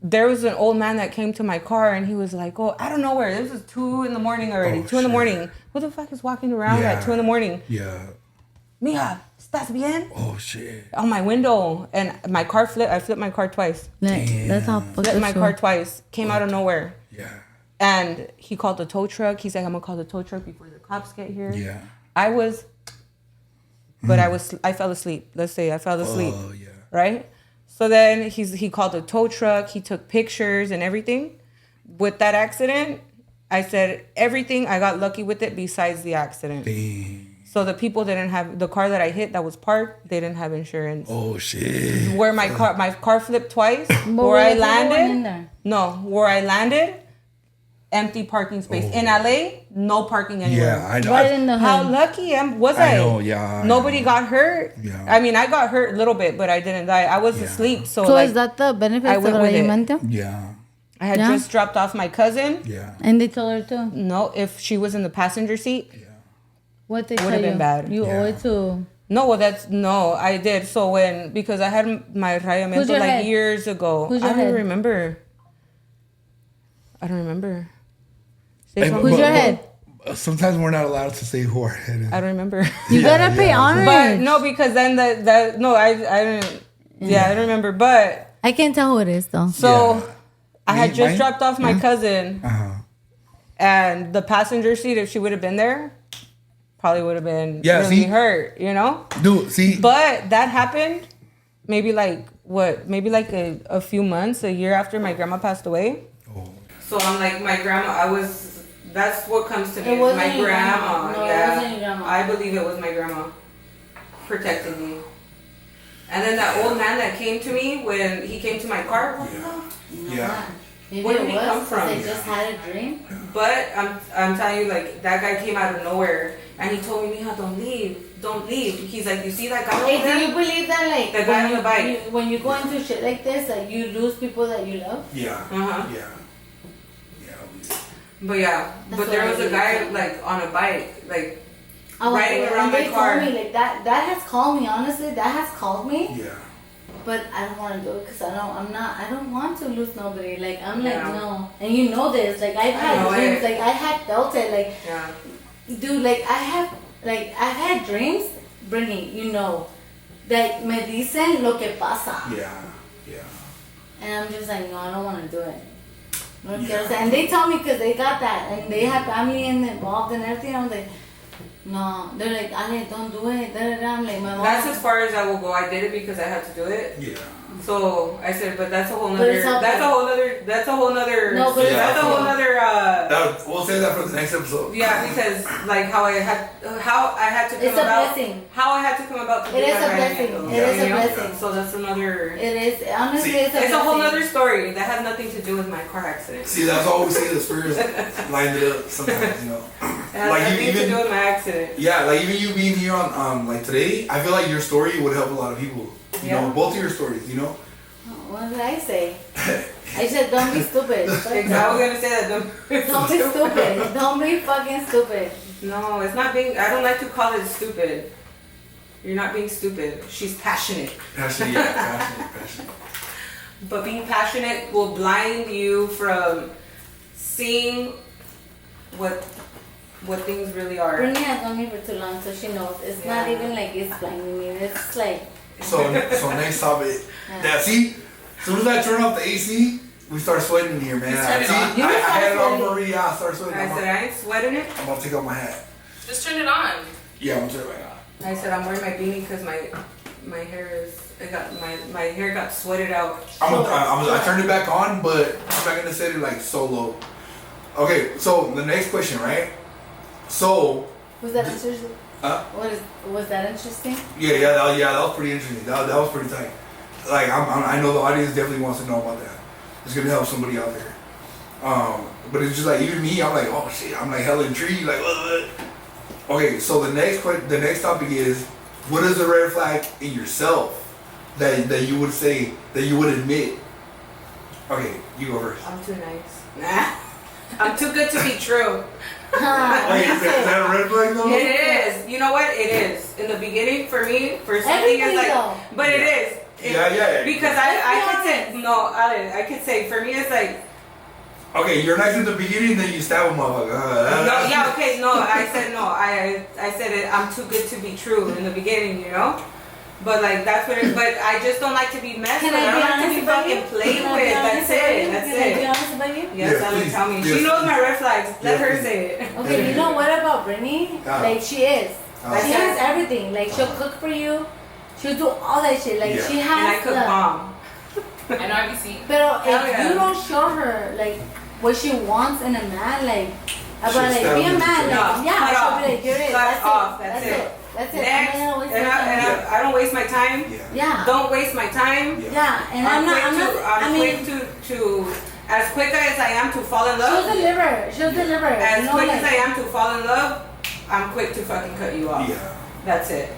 there was an old man that came to my car and he was like, "Oh, I don't know where. This is 2 a.m. already. Oh, 2 shit. a.m. Who the fuck is walking around Yeah. at 2 a.m? Yeah. Mija, ¿estás bien?" Oh shit. On my window, and my car flipped. I flipped my car twice. That's how fucked Flipped up my she car was. twice. Came out of nowhere. Yeah. And he called the tow truck. He said, "I'm gonna call the tow truck before the cops get here." Yeah. I fell asleep. Let's say I fell asleep. Oh yeah. Right? So then he called a tow truck. He took pictures and everything. With that accident, I said everything. I got lucky with it besides the accident. Dang. So the people didn't have the car that I hit that was parked. They didn't have insurance. Oh shit. Where my car flipped twice. But Where I what if everyone in landed, there? no. Where I landed, empty parking space. In LA, no parking anywhere. Yeah, I know. Right in the How hood. lucky was I? I know, yeah, I Nobody know. got hurt. Yeah. I mean, I got hurt a little bit, but I didn't die. I was Yeah. asleep. So So like, is that the benefits I of went with it. rayamiento? Yeah. I had Yeah. just dropped off my cousin. Yeah. And they told her too. No, if she was in the passenger seat. What they Would've tell been you? bad. You Yeah. owe it to. No, well, I did. So because I had my Who's rayamiento your like head? years ago. Who's your I don't head? remember. I don't remember. Say Hey, something. Who's your head? Sometimes we're not allowed to say who our head is. I don't remember. You gotta pay yeah. honor. But no, because then I didn't. Yeah, I don't remember. But I can't tell who it is though. so Yeah. I had just Mine? dropped off my cousin, Uh-huh. and the passenger seat. If she would have been there, probably would have been Yeah, really see? hurt. You know. Dude, see. But that happened maybe like a few months, a year after my grandma passed away. Oh. So I'm like, my grandma, that's what comes to me. It is wasn't my your grandma. grandma. No, it Yeah. wasn't your grandma. I believe it was my grandma protecting me. And then that old man that came to me when he came to my car, Yeah. Maybe Where it did he was come 'cause from? they just had a dream. but I'm telling you, like, that guy came out of nowhere and he told me, "Mija, don't leave. He's like, you see that guy Hey, over do there? you believe that like The guy on the bike. when you go into shit like this, like you lose people that you love? Yeah. Uh-huh. Yeah. Yeah. But yeah, That's but there what was I a believe guy too. like on a bike, like riding and around they my car. told me like that has called me, honestly, that has called me. Yeah. But I don't want to do it because I don't want to lose nobody. Like, I'm like, Yeah. no. And you know this. Like, I've had know dreams. it. Like, I had felt it. Like, Yeah. dude, like, I've had dreams, Brittany, you know, that me dicen lo que pasa. Yeah. Yeah. And I'm just like, no, I don't want to do it. No Yeah. quiero. And they tell me because they got that. And they have family involved and everything. I'm like, no. They're like, Ale, don't do it. Da, da, da. I'm like, my mom. That's as far as I will go. I did it because I had to do it. Yeah. So I said, but that's a whole But nother. it's okay. That's a whole nother. That's a whole nother. No, but it's that's a okay. whole nother. We'll save that for the next episode. Yeah, because like how I had to come It's a about. blessing. How I had to come about to It do is my a writing blessing. though, It is a you know? blessing. So that's another. It is. Honestly, See, it's a It's a whole blessing. nother story that has nothing to do with my car accident. See, that's all we see. The spirits lined it up sometimes, you know. It has Like, nothing you to do even with my accident. yeah, like even you being here on like today, I feel like your story would help a lot of people. You Yeah. know, both of your stories. You know. What did I say? I said, don't be stupid. Fuck I was no. gonna say that. Don't be stupid. Don't be fucking stupid. No, it's not being. I don't like to call it stupid. You're not being stupid. She's passionate. Passionate, yeah, passionate. But being passionate will blind you from seeing what things really are. Brittany has known me for too long, so she knows. It's not Yeah. even like it's blinding me. It's like, So next topic. Yeah, see, as soon as I turn off the AC, we start sweating in here, man. Turn it See, on. You I start had it on sweating. Maria. I start sweating. I said I ain't sweating it. I'm gonna take off my hat. Just turn it on. Yeah, I'm gonna turn it right now. I said I'm wearing my beanie because my hair is. My hair got sweated out. I turned it back on, but I'm not gonna set it like so low. Okay, so the next question, right? So, was that interesting? Was that interesting? yeah, that was pretty interesting. That was pretty tight. Like, I know the audience definitely wants to know about that. It's gonna help somebody out there. But it's just like even me, I'm like, oh shit, I'm like hella intrigued. Like, what? Okay, so the next topic is, what is a red flag in yourself that you would say that you would admit? Okay, you go first. I'm too nice. Nah. I'm too good to be true. Wait, is that a red flag though? It is. You know what? It is. In the beginning, for me, for something Everything is like, though. but it is. Yeah. Because I could say no. I could say for me it's like Okay, you're nice in the beginning, then you stab a motherfucker. no. Yeah. Okay. No. I said no. I said it. I'm too good to be true in the beginning. You know. But like that's what it. But I just don't like to be messed Can with. I I be don't like to honest be about you? fucking played Can I be with. honest That's about it. you? That's Can I be it. honest about you? Yes, Yeah, Ellen, please. tell me. Yes. She knows my red flags. Let Yeah, her please. say it. Okay, you know what about Brittany? Ah. Like she is. Ah. She has everything. Like she'll cook for you. She'll do all that shit. Like Yeah. she And I has cook the. bomb. I know I've seen. But Hell if yeah. you don't show her like what she wants in a man, like She'll about like stab be a you. man, No, like yeah, cut she'll off. be like you're it. Cut That's off. it. That's That's it. it. That's it. Next, I'm not gonna waste and my time. I don't waste my time. Yeah. Yeah. Don't waste my time. Yeah. Yeah, and I'm not. I I'm mean, quick to as quick as I am to fall in she'll love. deliver. She'll deliver. As You know, quick as I like, am to fall in love, I'm quick to fucking cut you off. Yeah. That's it.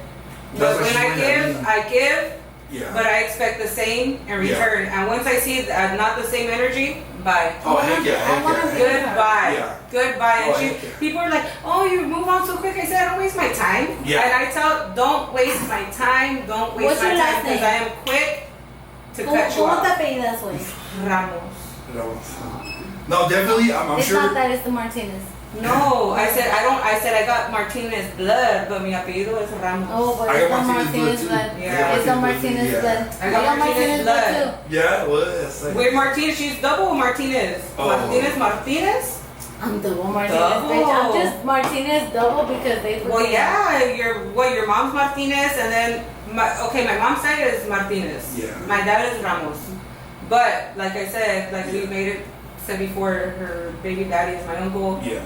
That's But what when she I wanted to give, be. I give, Yeah. but I expect the same in Yeah. return. And once I see not the same energy, bye. Oh, heck yeah, I wanna heck be- yeah. Goodbye. Yeah. Goodbye. Oh, And heck yeah. people are like, oh, you move on so quick. I said, I don't waste my time. Yeah. And I tell, don't waste my time. Don't waste What's my your time last because name? I am quick to ¿Cómo, cut you ¿Cómo te off. apellidas, güey? Ramos. No, definitely, I'm It's sure. not that, it's the Martinez. No, I said I got Martinez blood, but mi apellido es Ramos. Oh, but I it's got the Martinez blood, Martinez too. blood. Yeah. It's the Martinez Yeah. blood. I got Martinez blood. too. Yeah, well, it's like, Wait, Martinez, she's double Martinez. Oh. Martinez? I'm double Martinez, Double. bitch. I'm just Martinez double because they. Well, yeah, your mom's Martinez, and then my mom's side is Martinez. Yeah. My dad is Ramos. But like I said, like we said before, her baby daddy is my uncle. yeah,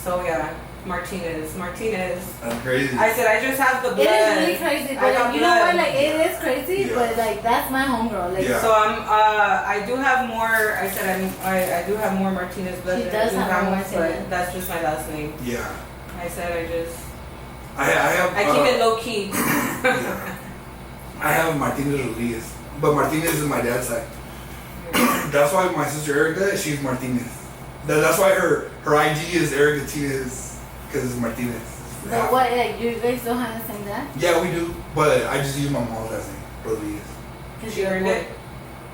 So yeah, Martinez. that's crazy. I said I just have the blood. It is really crazy, I but got like, you know what? blood. Like it is crazy, Yeah. but like that's my homegirl. Like Yeah. So I do have more. I said I do have more Martinez blood She than does I do have more Ramos, Martinez. but that's just my last name. Yeah, I said I have. I keep it low key. Yeah. I have Martinez Rodriguez, but Martinez is my dad's side. That's why my sister Erica, she's Martinez. That's why her IG is Erica Tinez, because it's Martinez. But what, like, you guys don't have the same dad? Yeah, we do, but I just use my mom's last name, Rodriguez. She earned it.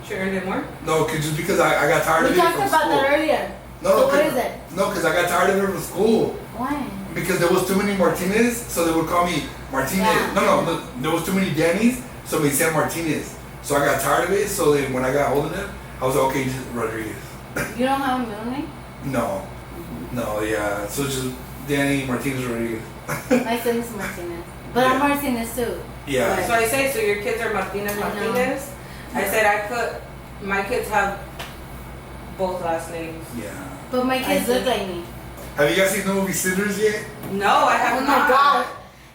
She earned it more. No, just because I got tired of We it talked from about school. that earlier. No, So what 'cause- is it? No, because I got tired of it from school. Why? Because there was too many Martinez, so they would call me Martinez. Yeah. No, there was too many Danny's, so they said Martinez. So I got tired of it, so then when I got old enough, I was like, okay, just Rodriguez. You don't have a middle name? No, yeah. So it's just Danny Martinez Rodriguez. My son's Martinez. But I'm Martinez too. Yeah. So I say, so your kids are Martinez I know. Martinez. I said I put my kids have both last names. Yeah. But my kids look like me. Have you guys seen the movie Sinners yet? No, I have Oh not. my god.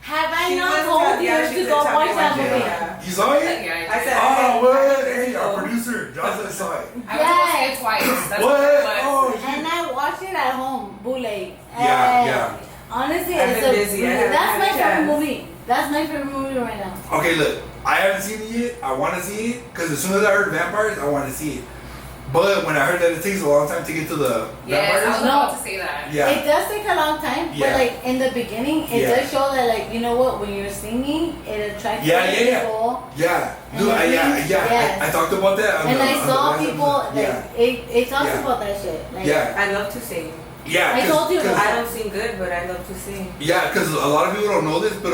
Have I She not was told tell- you yeah, she to did go tell me watch that one day, movie? yeah. You saw it? Yeah, I said, Oh, what? I Hey, our said, producer, Jocelyn saw it. I went to see it twice. That's What? But Oh, And I watched it at home, bootleg. Yeah, And yeah. Honestly, I've it's been a, busy. I haven't that's had my a favorite chance. movie. That's my favorite movie right now. Okay, look, I haven't seen it yet. I want to see it because as soon as I heard vampires, I want to see it. But when I heard that it takes a long time to get to the yes, I was vampires, about to say that. yeah, It does take a long time, but Yeah. like in the beginning, it Yeah. does show that like, you know what, when you're singing, it attracts Yeah, other yeah, yeah. people. yeah, And dude, then yes. I talked about that. On And the, I on saw the last people episode. like it talks Yeah. about that shit. Like, yeah, I love to sing. yeah. I told you cause, about I don't sing good, but I love to sing. yeah, because a lot of people don't know this, but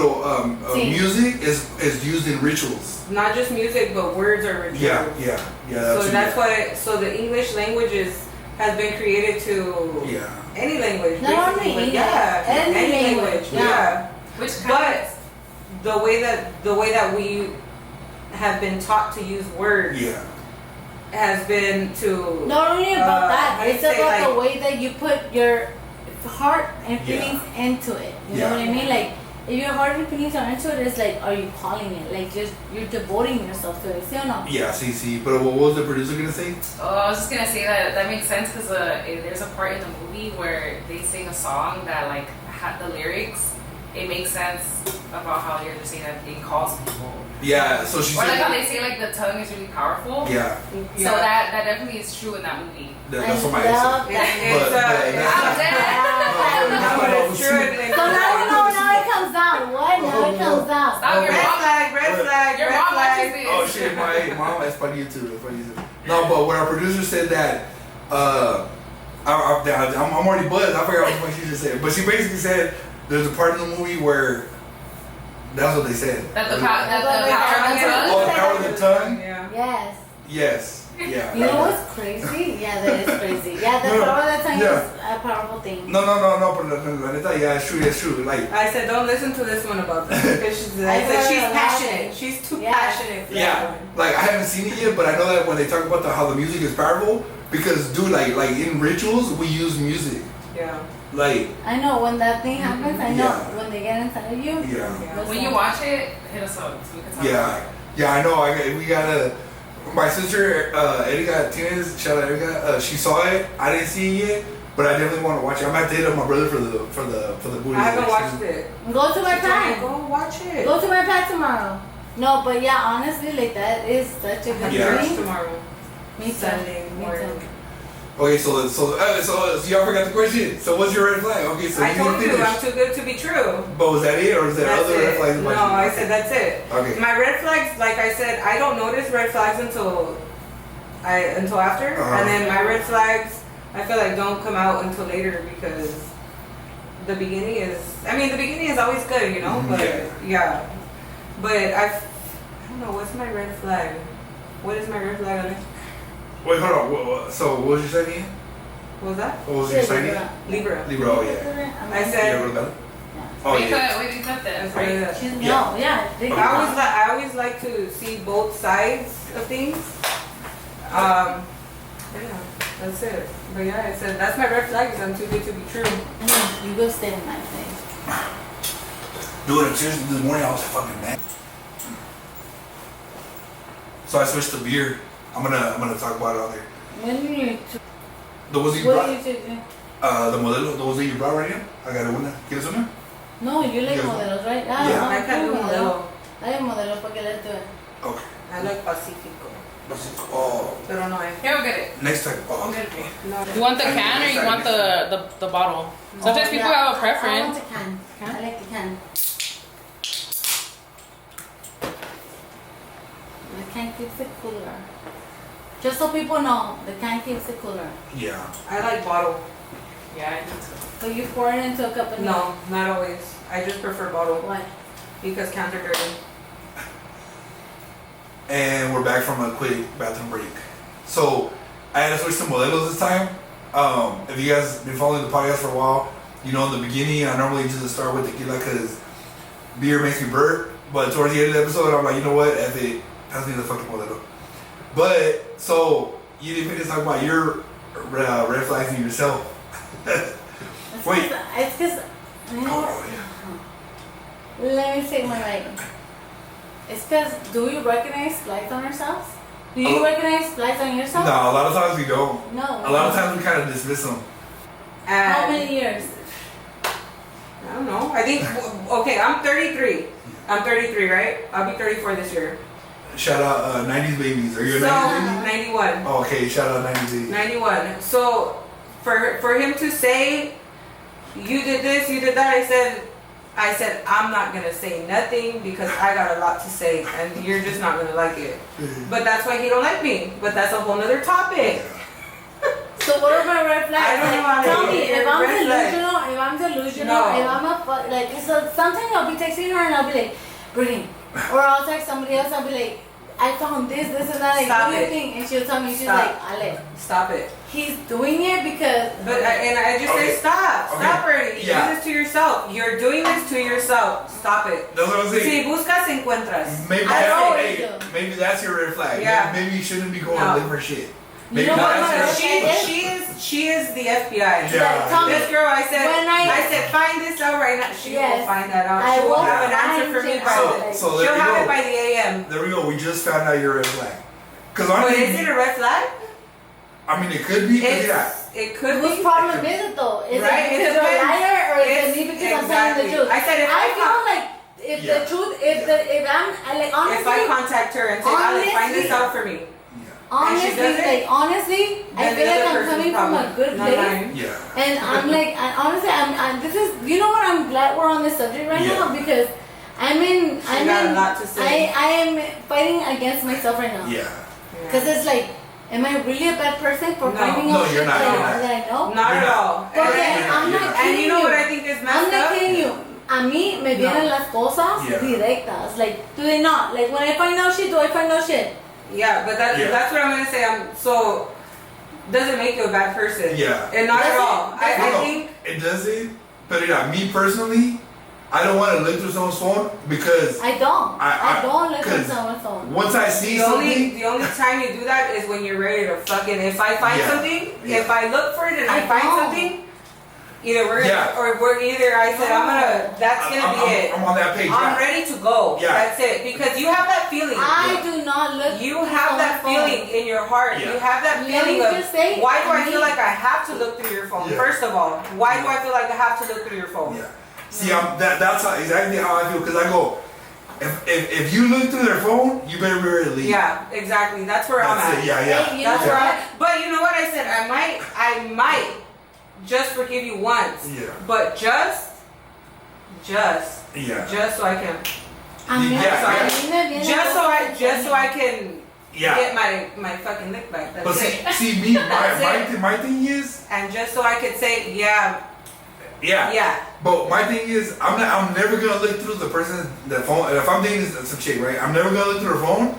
Sing. music is used in rituals. Not just music, but words are rituals. Yeah. So what- that's why. So the English language has been created to Yeah. any language. Not only basically. English, Yeah, any language, yeah. Yeah. Which But kind the way that we have been taught to use words Yeah. has been to not only about that, how do you it's say, about like- the way that you put your heart and Yeah. feelings into it. You Yeah. know what I mean? Like, if your heart and feelings are into it, it's like, are you calling it? Like, just you're devoting yourself to it. See or no? Yeah, see. But what was the producer gonna say? Oh, I was just gonna say that makes sense because there's a part in the movie where they sing a song that like the lyrics. It makes sense about how you're just saying that it calls people. Yeah, so she Or said. like how they say like the tongue is really powerful. Yeah, So that definitely is true in that movie. that's what my I ex love said. that. It's, But I'm dead. no, but it's true. So now it comes out. What? Now it comes out. Stop your Red mom. flag, red flag, Your red mom watches flag. this. Oh shit, my mom is funny too. No, but when our producer said that, I'm already buzzed. I forgot what she just said, but she basically said there's a part in the movie where that's what they said. That the power of the Oh, the tongue. power of the tongue. Yeah. Yes. Yes. Yeah. You know what's crazy? Yeah, that is crazy. Yeah, the No, power of the tongue yeah. is a powerful thing. No, but la neta, yeah, it's true. Like, I said, don't listen to this one about that because I said heard she's a lot passionate. of- She's too Yeah. passionate for that yeah, one. like I haven't seen it yet, but I know that when they talk about how the music is powerful, because dude, like in rituals we use music. Yeah. Like, I know when that thing happens. I know Yeah. when they get inside of you. yeah. goes When you down. watch it, hit us up so we can talk about Yeah, I know. We gotta. My sister, Erika Tinez, shout out Erika. She saw it. I didn't see it yet, but I definitely want to watch it. I'm about to hit up my brother for the booty. I haven't watched it. Go to my She told me, pack. Go watch it. Go to my pack tomorrow. No, but yeah, honestly, like that is such a good Yeah. movie. tomorrow. Me too. Sunday Me morning. too. Okay, so y'all forgot the question. So what's your red flag? Okay, so I told you didn't I'm finish. too good to be true. But was that it, or is there That's other red it. flags? No, about you? I said that's it. Okay. My red flags, like I said, I don't notice red flags until after, Uh-huh. and then my red flags, I feel like don't come out until later because the beginning is always good, you know. Mhm, But yeah. yeah, but I don't know what's my red flag. What is my red flag on it? Wait, hold on. So what was your sign again? What was that? What was your sign again? Libra. Libra. Oh yeah. I You said. ever got it? Yeah. Oh it. yeah. Wait, clip That's this, what it right? is. She's Yeah. no, yeah. They I always like to see both sides of things. Yeah, that's it. But yeah, I said that's my red flag. Is I'm too good to be true. You go stay in my thing. Dude, seriously, this morning I was fucking mad. So I switched to beer. I'm gonna talk about it on there. When you The ones that you what brought, do you choosing? the modelo, the ones that you brought right now. I got una. ¿Quieres una? No, you like Yes. modelos, right? Yeah. I can't do modelo. I have modelo para que let's do it. Okay. I like Pacifico. Oh, Pero no hay. Here, I'll get it. next time. Oh, I'll get it for you. No. You want the can or you want the bottle? Sometimes people have a I preference. want the can. I like the can. The can keeps it cooler. Just so people know, the can keeps it cooler. yeah. I like bottle. Yeah, I do too. So you pour it into a cup of No, not always. I just prefer bottle Why? because cans are dirty. And we're back from a quick bathroom break. So I had to switch to modelos this time. If you guys been following the podcast for a while, you know in the beginning I normally just start with tequila because beer makes me burp. But towards the end of the episode, I'm like, you know what? If it pass me the fucking modelo. But so you didn't finish talking about your red flags in yourself. Wait. It's because. Oh, yeah. Let me say my right. It's because, do we recognize flags on ourselves? Do you recognize flags on yourself? No, a lot of times we don't. No. A lot of times we kind of dismiss them. How And many years? I don't know. I think, okay, I'm 33. I'm 33, right? I'll be 34 this year. Shout out 90s babies. Are you a So, 90s baby? 91. Oh, okay, shout out 90s babies. 91. So, for him to say, you did this, you did that, I said, I'm not gonna say nothing because I got a lot to say and you're just not gonna like it. But that's why he don't like me. But that's a whole nother topic. So what are my red flags? I don't know how to Tell me, get if I'm red flags. delusional, No. if I'm like, so sometimes I'll be texting her and I'll be like, Brittany, or I'll text somebody else, I'll be like, I found this, and that, like, Stop what do you it. think? And she'll tell me, she's Stop. like, Ale, Stop it. he's doing it because. But I just Okay. say stop. Okay. Stop already. You Yeah. do this to yourself. You're doing this to yourself. Stop it. That's what I'm saying. Si buscas, encuentras. Maybe, I that's, always hey, do. maybe that's your red flag. Yeah. Maybe you shouldn't be going No. looking for shit. You Maybe know what that's my your red flag is? She is the FBI. Yeah. Tell me, This girl, I said, When I find this out right now. She Yes. will find that out. I She will will have an answer for find me it by out. the. So there She'll we have go. it by the AM. There we go. We just found out your red flag. Because But honestly, is it a red flag? I mean, it could be. But yeah. It could whose be. problem is it though? Is Right, it it because you're a depends. liar or is It's- it me because I'm telling exactly. the truth? I said if I feel like if Yeah. the truth, if I'm like honestly, If I contact her and say, Alex, find this honestly- out for me. Yeah. honestly, and she does it, like honestly, I then feel the like other I'm person's coming from a problem, good not place. mine. Yeah. And I'm like, and honestly, I'm this is, you know what, I'm glad we're on this subject right Yeah. now because I'm got a lot to say. I am fighting against myself right now. Yeah. Because it's like, am I really a bad person for No. finding No, out you're shit not, that, you're not. that I know? Not You're at not. all. Porque Yeah. I'm not Yeah. kidding And you know you. what I think is I'm messed not up? kidding you. A mí me vienen No. las cosas Yeah. directas. Like, do they not? Like, when I find out shit, do I find out shit? Yeah, but Yeah. that's what I'm gonna say. So doesn't make you a bad person. Yeah. And not Does at it? all. I No, think it doesn't. But yeah, me personally, I don't want to look through someone's phone because I don't. I- I don't look at 'cause someone's phone. once I see the something, only time you do that is when you're ready to fucking. If I find Yeah. something, Yeah. if I look for it and I I find don't. something, either we're Yeah. or we're either I said I'm gonna. That's gonna I'm, be I'm, it. I'm on that page. I'm Yeah. ready to go. Yeah. That's it. Because you have that feeling. I do not look You through have that someone's phone. feeling in your heart. Yeah. You have that Let feeling me of just say, why do I me- feel like I have to look through your phone? Yeah. First of all, why do I feel like I have to look through your phone? Yeah. See, that's exactly how I feel because I go, if you look through their phone, you better be ready to leave. Yeah, exactly. That's where I'm That's at. it. Yeah, Hey, yeah. you That's know where what? I'm at. But you know what I said? I might just forgive you once. Yeah. But just Yeah. so I can A mí- Yeah, a yeah. mí me vienen just so I cosas can Yeah. get my fucking lick back. That's But it. see, me, That's my thing is, And just so I could say, yeah. But my thing is, I'm never gonna look through the phone. If I'm dating some chick, right? I'm never gonna look through her phone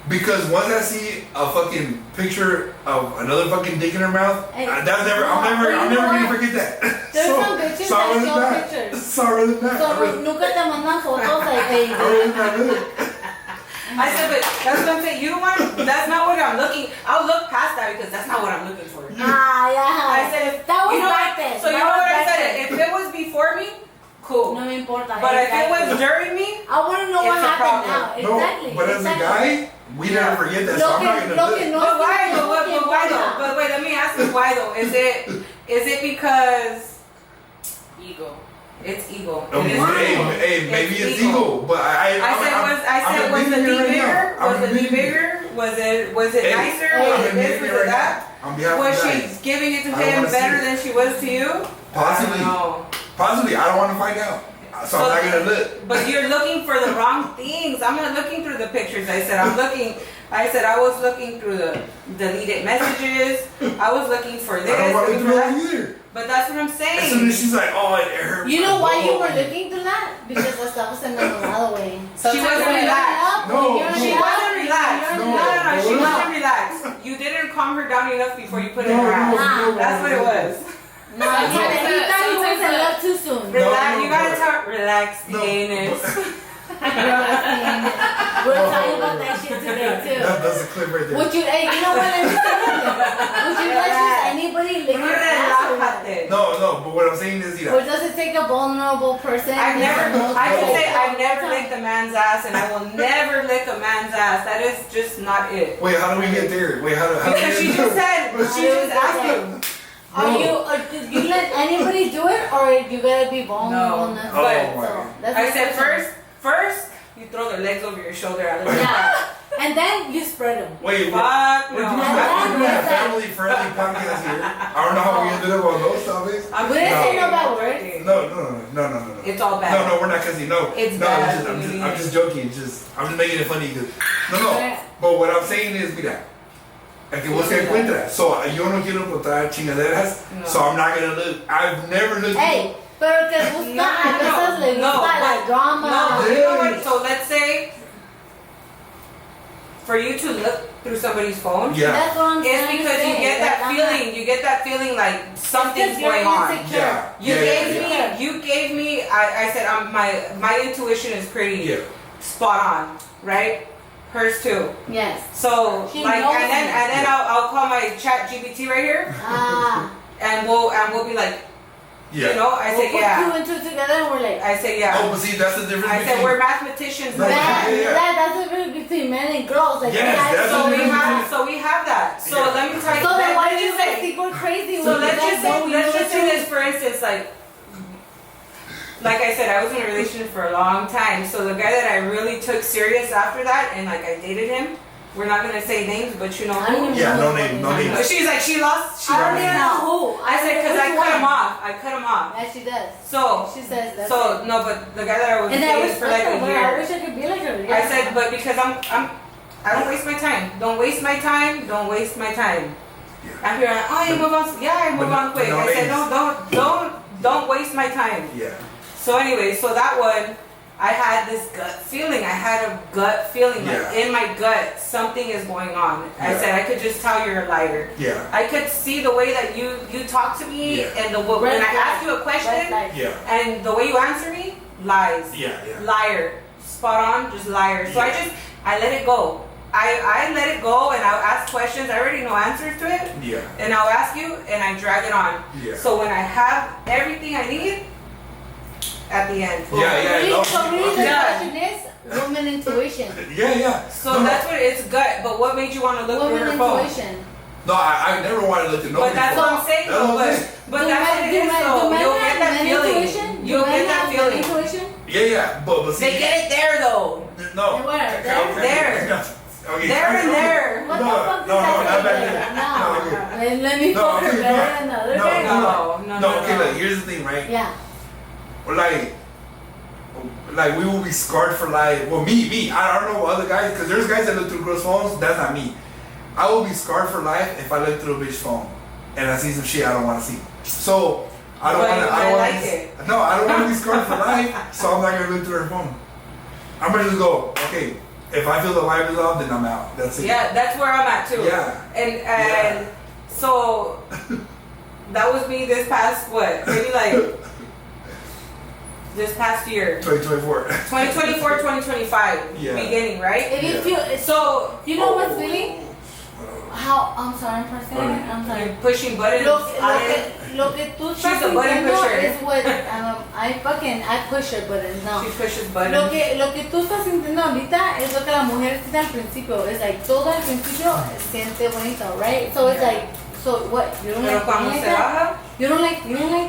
because once I see a fucking picture of another fucking dick in her mouth, Hey, I'm never but you know gonna what? forget that. There's some bitches so I that really show bad. pictures. So I really bad. So, nunca te mandan fotos like I really bad. I said, but that's what I'm saying. You don't want. That's not what I'm looking. I'll look past that because that's not what I'm looking for. Ah, yeah. I said, that was you know back what? then. So you That know was what I back said? then. If it was before me, cool. No me importa. But if it exactly. was during me, I want to know what it's a happened problem. now. Exactly. No, but as a guy, we never forget that. So Lo I'm not que, gonna lo do que it. no but why? no But que why though? importa. But wait, let me ask you why though? Is it because Ego. It's ego. Okay, hey, maybe it's ego, but I said, was the knee bigger? Was the knee bigger? Was it nicer? Was it this? Was it that? Was she giving it to him better than she was to you? Possibly. Possibly. I don't want to find out. So I'm not gonna look. But you're looking for the wrong things. I'm not looking through the pictures. I said I was looking through the deleted messages. I was looking for this. I don't want to do that either. But that's what I'm saying. As soon as she's like, oh, it hurt. You know why you were looking through that? Because la estabas enamorado, güey. She wasn't relaxed. No, she wasn't relaxed. No, She wasn't relaxed. You didn't calm her down enough before you put it in her ass. That's what it was. No, he thought he was in love too soon. Relax. You gotta tell relax the anus. We're talking about that shit today too. That's a clip right there. Would you? Hey, you know what? Let me say something. Would you let just anybody lick your ass? Or what? No. But what I'm saying is, Or does it take a vulnerable person? I can say I've never licked a man's ass, and I will never lick a man's ass. That is just not it. Wait, how do we get there? Wait, how because she just said she just asked you. Do you let anybody do it, or you gotta be vulnerable? No. But I said first you throw their legs over your shoulder. Yeah. And then you spread them. Wait, fuck we're no. doing a family-friendly podcast here. I don't know how we ended up on those topics. We didn't say no bad words. No. It's all bad. No, we're not cussing. No, it's bad. I'm just joking. I'm just making it funny because no. But what I'm saying is, mira, que vos se encuentras. So yo no quiero encontrar chingaderas. So I'm not gonna look. I've never looked. Hey, pero te gusta a veces le gusta la drama. No, you know what? So let's say for you to look through somebody's phone, that's what I'm it's because you get that feeling. You get that feeling like something's going on. Yeah. You gave me. I said my intuition is pretty spot on, right? Hers too. Yes. So she like, and then I'll call my chat GPT right here. And we'll be like, you know, I say put two and two together and we're like. I say yeah. Oh, but see, that's the difference. I said we're mathematicians. That's the difference between men and girls. Like so we have that. So let me tell you. So then why do you guys think we're crazy? So let's just say this for instance, like I said, I was in a relationship for a long time. So the guy that I really took serious after that, and like I dated him. We're not gonna say names, but you know who. Yeah, no name. She's like she lost. I don't even know who. I said because I cut him off. Yeah, she does. So she says that. So no, but the guy that I was dating for like a year. I wish I could be like her. I said, but because I don't waste my time. Don't waste my time. Don't waste my time. After you're like, oh, you move on. Yeah, I move on quick. I said, no, don't waste my time. Yeah. So anyway, so that one, I had this gut feeling. I had a gut feeling, like in my gut, something is going on. I said, I could just tell you're a liar. Yeah. I could see the way that you talk to me, and when I ask you a question, and the way you answer me, lies. Yeah. Liar. Spot on, just liar. So I let it go. I let it go, and I'll ask questions. I already know answers to it. Yeah. And I'll ask you, and I drag it on. Yeah. So when I have everything I need, at the end. So really the question is woman intuition. Yeah. So that's what it's gut. But what made you want to look through her phone? Intuition. No, I never wanted to look at nobody. But that's what I'm saying. But that's what it is. Though you'll get that feeling. You'll get that feeling. Intuition. Yeah. But see, they get it there though. No. Where? There. Okay. There and there. What the fuck not back there. No. Let me focus better than the other guy. No. Okay, look, here's the thing, right? Yeah. Like we will be scarred for life. Well, me. I don't know other guys, because there's guys that look through girls' phones. That's not me. I will be scarred for life if I look through a bitch's phone and I see some shit I don't want to see. So I don't want to be scarred for life. So I'm not gonna look through her phone. I'm gonna just go. Okay, if I feel the vibe is off, then I'm out. That's it. Yeah, that's where I'm at too. Yeah. And so that was me this past this past year. 2024. 2025. Beginning, right? If you feel so, you know what's feeling? How I'm sorry, I'm sorry. You're pushing buttons. Lo que tú She's a button pusher. Es what I push her buttons now. She pushes buttons. Lo que tú estás sintiendo ahorita es lo que la mujer siente al principio. Es like todo al principio siente bonito, right? So it's like, so what? You don't Pero cuando se baja. You don't like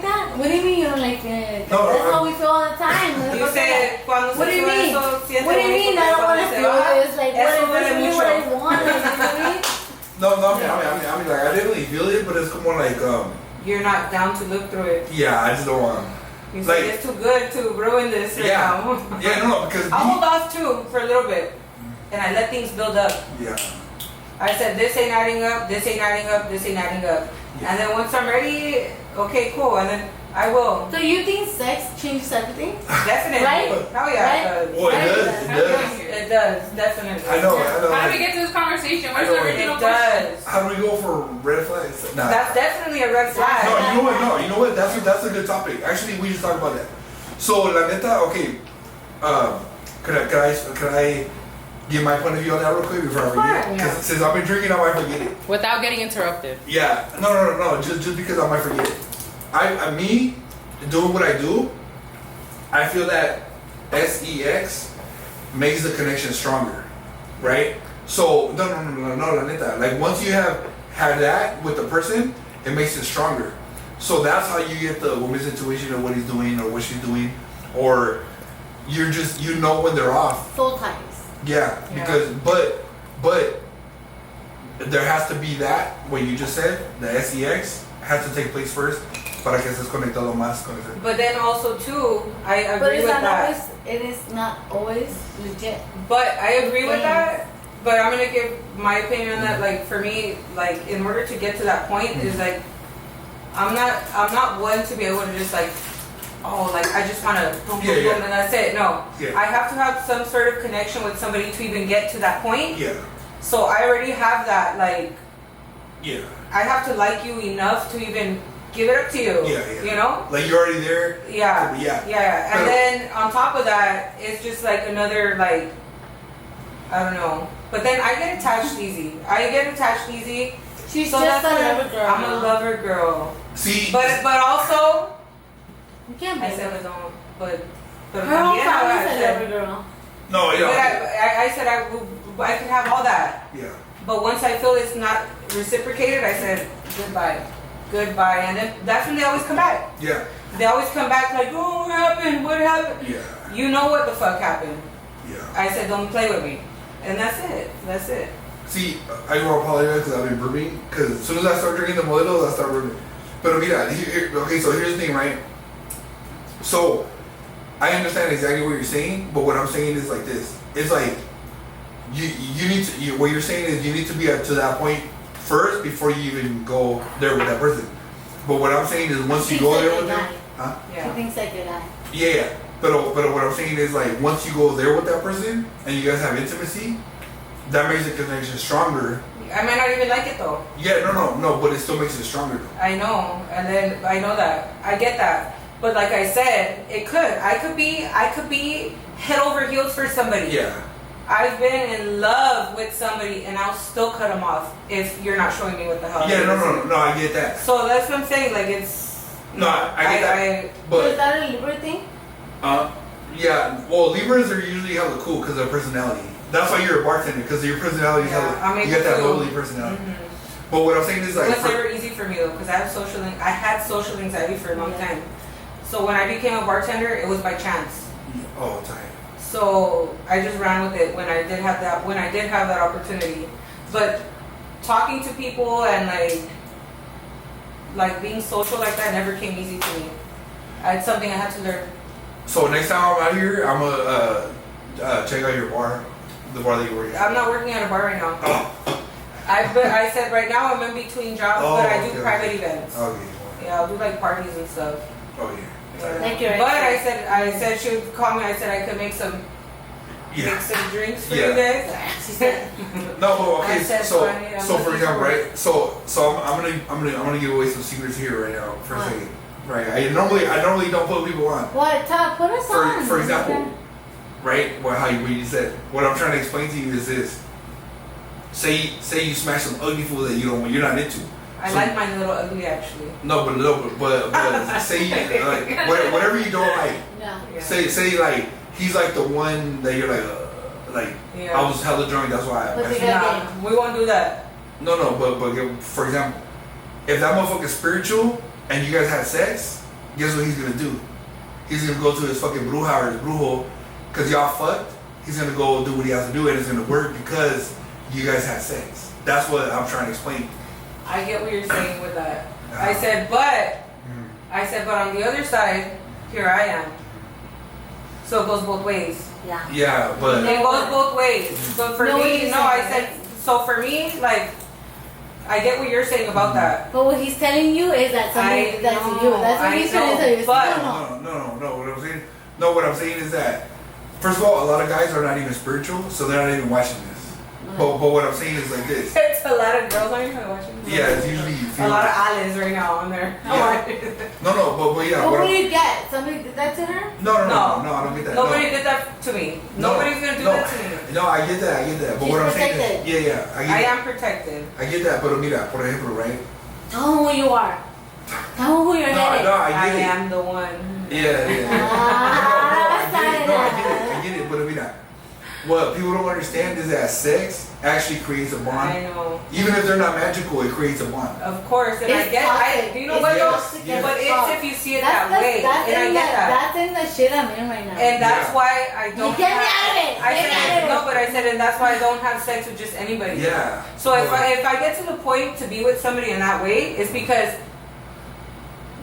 that? What do you mean you don't like it? No, That's no, how we feel all the time. You say, cuando What do you se mean? sube eso, siente What do you bonito, mean? I don't want to cuando se feel baja, this. Like, what eso is duele this what I mucho. want? You know what I mean? No, I mean, like, I definitely feel it, but it's more like, You're not down to look through it. yeah, I just don't want. You Like- say it's too good to ruin this right Yeah. now. Yeah, no, because I hold off too for a little bit, and I let things build up. yeah, I said, this ain't adding up, this ain't adding up, this ain't adding up. Yeah. And then once I'm ready, okay, cool, and then I will. So you think sex changes everything? Definitely. Right? Oh yeah, Right? it well, it Right. does, it does. does. It does, definitely. I know. How do we Like, get to this conversation? I Where's know the it original It question? does. how do we go for red flags? Nah. That's definitely a red flag. No, you know what? No, you know what? That's a good topic. Actually, we just talked about that. So, la neta, okay. Could I give my point of view on that real quick before I forget? Sure, Because yeah. since I've been drinking, I might forget it. Without getting interrupted. Yeah. No. Just because I might forget it. Me doing what I do, I feel that sex makes the connection stronger, right? So no, la neta. Like once you have that with the person, it makes it stronger. So that's how you get the woman's intuition of what he's doing or what she's doing, or you're just when they're off. Soul ties. Yeah, because but there has to be that what you just said, the sex has to take place first para que estés conectado más con ese. But then also too, I But agree it's with not that. always. It is not always legit. But I agree with Thanks. that. But I'm gonna give my opinion on that. Like for me, like in order to get to that point, is like I'm not one to be able to just like, oh, like I just wanna boom, boom, Yeah, yeah. boom, and that's it. No, Yeah. I have to have some sort of connection with somebody to even get to that point. Yeah, So I already have that. Like yeah, I have to like you enough to even give it up to you. Yeah. You know. Like you're already there. Yeah. Yeah. And But- then on top of that, it's just like another like I don't know. But then I get attached easy. She's So just that's a what lover girl. I'm a lover girl. See, But also You can't I be. said I don't. But Her whole también I family's a said- lover girl. no, But yeah, I said I could have all that. yeah, But once I feel it's not reciprocated, I said goodbye, and then that's when they always come back. yeah, They always come back like, oh, what happened? What happened? yeah, You know what the fuck happened. yeah. I said, don't play with me. And that's it. See, I go apologize because I've been burping. Because as soon as I start drinking the modelos, I start burping. But mira, okay, so here's the thing, right? So, I understand exactly what you're saying, but what I'm saying is like this. It's like, you need to, what you're saying is you need to be up to that point first before you even go there with that person. But what I'm saying is once you She go said there you with them, lied. huh? She Yeah. thinks that you lie. Yeah. But what I'm saying is like once you go there with that person and you guys have intimacy, that makes the connection stronger. I might not even like it though. Yeah, no, but it still makes it stronger though. I know, and then I know that. I get that. But like I said, I could be head over heels for somebody. Yeah. I've been in love with somebody and I'll still cut them off if you're not showing me what the hell. Yeah, it is. no, I get that. So that's what I'm saying. Like it's. No, I get that. Is But that a Libra thing? yeah, well, Libras are usually hella cool because of their personality. That's why you're a bartender because your personality is Yeah, I'm hella. You able got that to- bubbly personality. Mhm. But what I'm saying is It like, was never easy for me though, because I had social anxiety for a long Yeah. time. So when I became a bartender, it was by chance. oh, time. So I just ran with it when I did have that opportunity. But talking to people and like being social like that never came easy to me. It's something I had to learn. So next time I'm out here, I'm gonna check out your bar, the bar that you work at. I'm not working at a bar right now. Oh, I said right now I'm in between jobs, Oh, but I do okay. private events. okay. Yeah, I'll do like parties and stuff. Oh yeah. Like your But ex. I said she would call me. I said I could make some drinks for Yeah. you guys. She said, No, but okay. I said So funny, I'm for looking example, for right? So I'm gonna give away some secrets here right now for a What? second. Right. I normally don't put people on. what? Put us on. For example, right? What you said. What I'm trying to explain to you is this. Say you smash some ugly food that you're not into. I So- like mine a little ugly actually. No, but say like whatever you don't like. Yeah. Yeah. Say like he's like the one that you're like Yeah. I was hella drunk. That's why. But I they smashed got- Nah, we won't do that. No, but for example, if that motherfucker's spiritual, and you guys had sex, guess what he's gonna do? He's gonna go to his fucking bruja or his brujo, cause y'all fucked. He's gonna go do what he has to do, and it's gonna work because you guys had sex. That's what I'm trying to explain. I get what you're saying with that. I said, but on the other side, here I am. So it goes both ways. Yeah. Yeah, but It goes both ways. But for No, what me, you're no, I saying, said, so for me, like, I get what you're saying about that. But what he's telling you is that somebody did that to you. That's what he's trying to tell you. But- no. What I'm saying is that, first of all, a lot of guys are not even spiritual, so they're not even watching this. But what I'm saying is like this. It's a lot of girls on here watching. Yeah, it's usually a lot of eyelids right now on there. Yeah. No, but yeah. But What what do I'm- you get? Somebody did that to her? No, I don't get that. Nobody no. did that to me. No, Nobody's gonna do that to me. No, I get that. But She's what I'm saying protected. is, yeah, I get I that. am protected. I get that, but mira, por ejemplo, right? Tell him who you are. Tell him who you're getting. No, I I get it. am the one. Yeah. I get it, but mira, what people don't understand is that sex actually creates a bond. I know. Even if they're not magical, it creates a bond. Of course, and It's I get. toxic. Do you know It's what though? toxic as But fuck. it's if you see it That's that way, that's and I in get the, that. That's in the shit I'm in right now. And that's Yeah. why I don't. Get me have- out of it. I Get me out said of no, it. but I said, and that's why I don't have sex with just anybody. Yeah. So if I get to the point to be with somebody in that way, it's because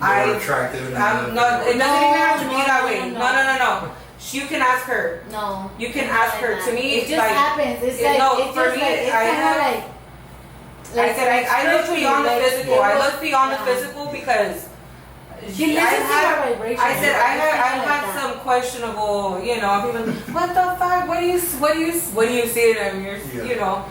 They're attractive. And I'm not. It doesn't even have to be No, that no, way. no, No. You can ask her. No. You can ask her. To me, it just like, happens. It's it- like no, it's for just me, like it's I kind of have- like I said I look beyond the physical. I look beyond the yeah. physical because She listens to had- her vibration. I said I've Like had that. some questionable, people. What the fuck? What do you see in him? You know,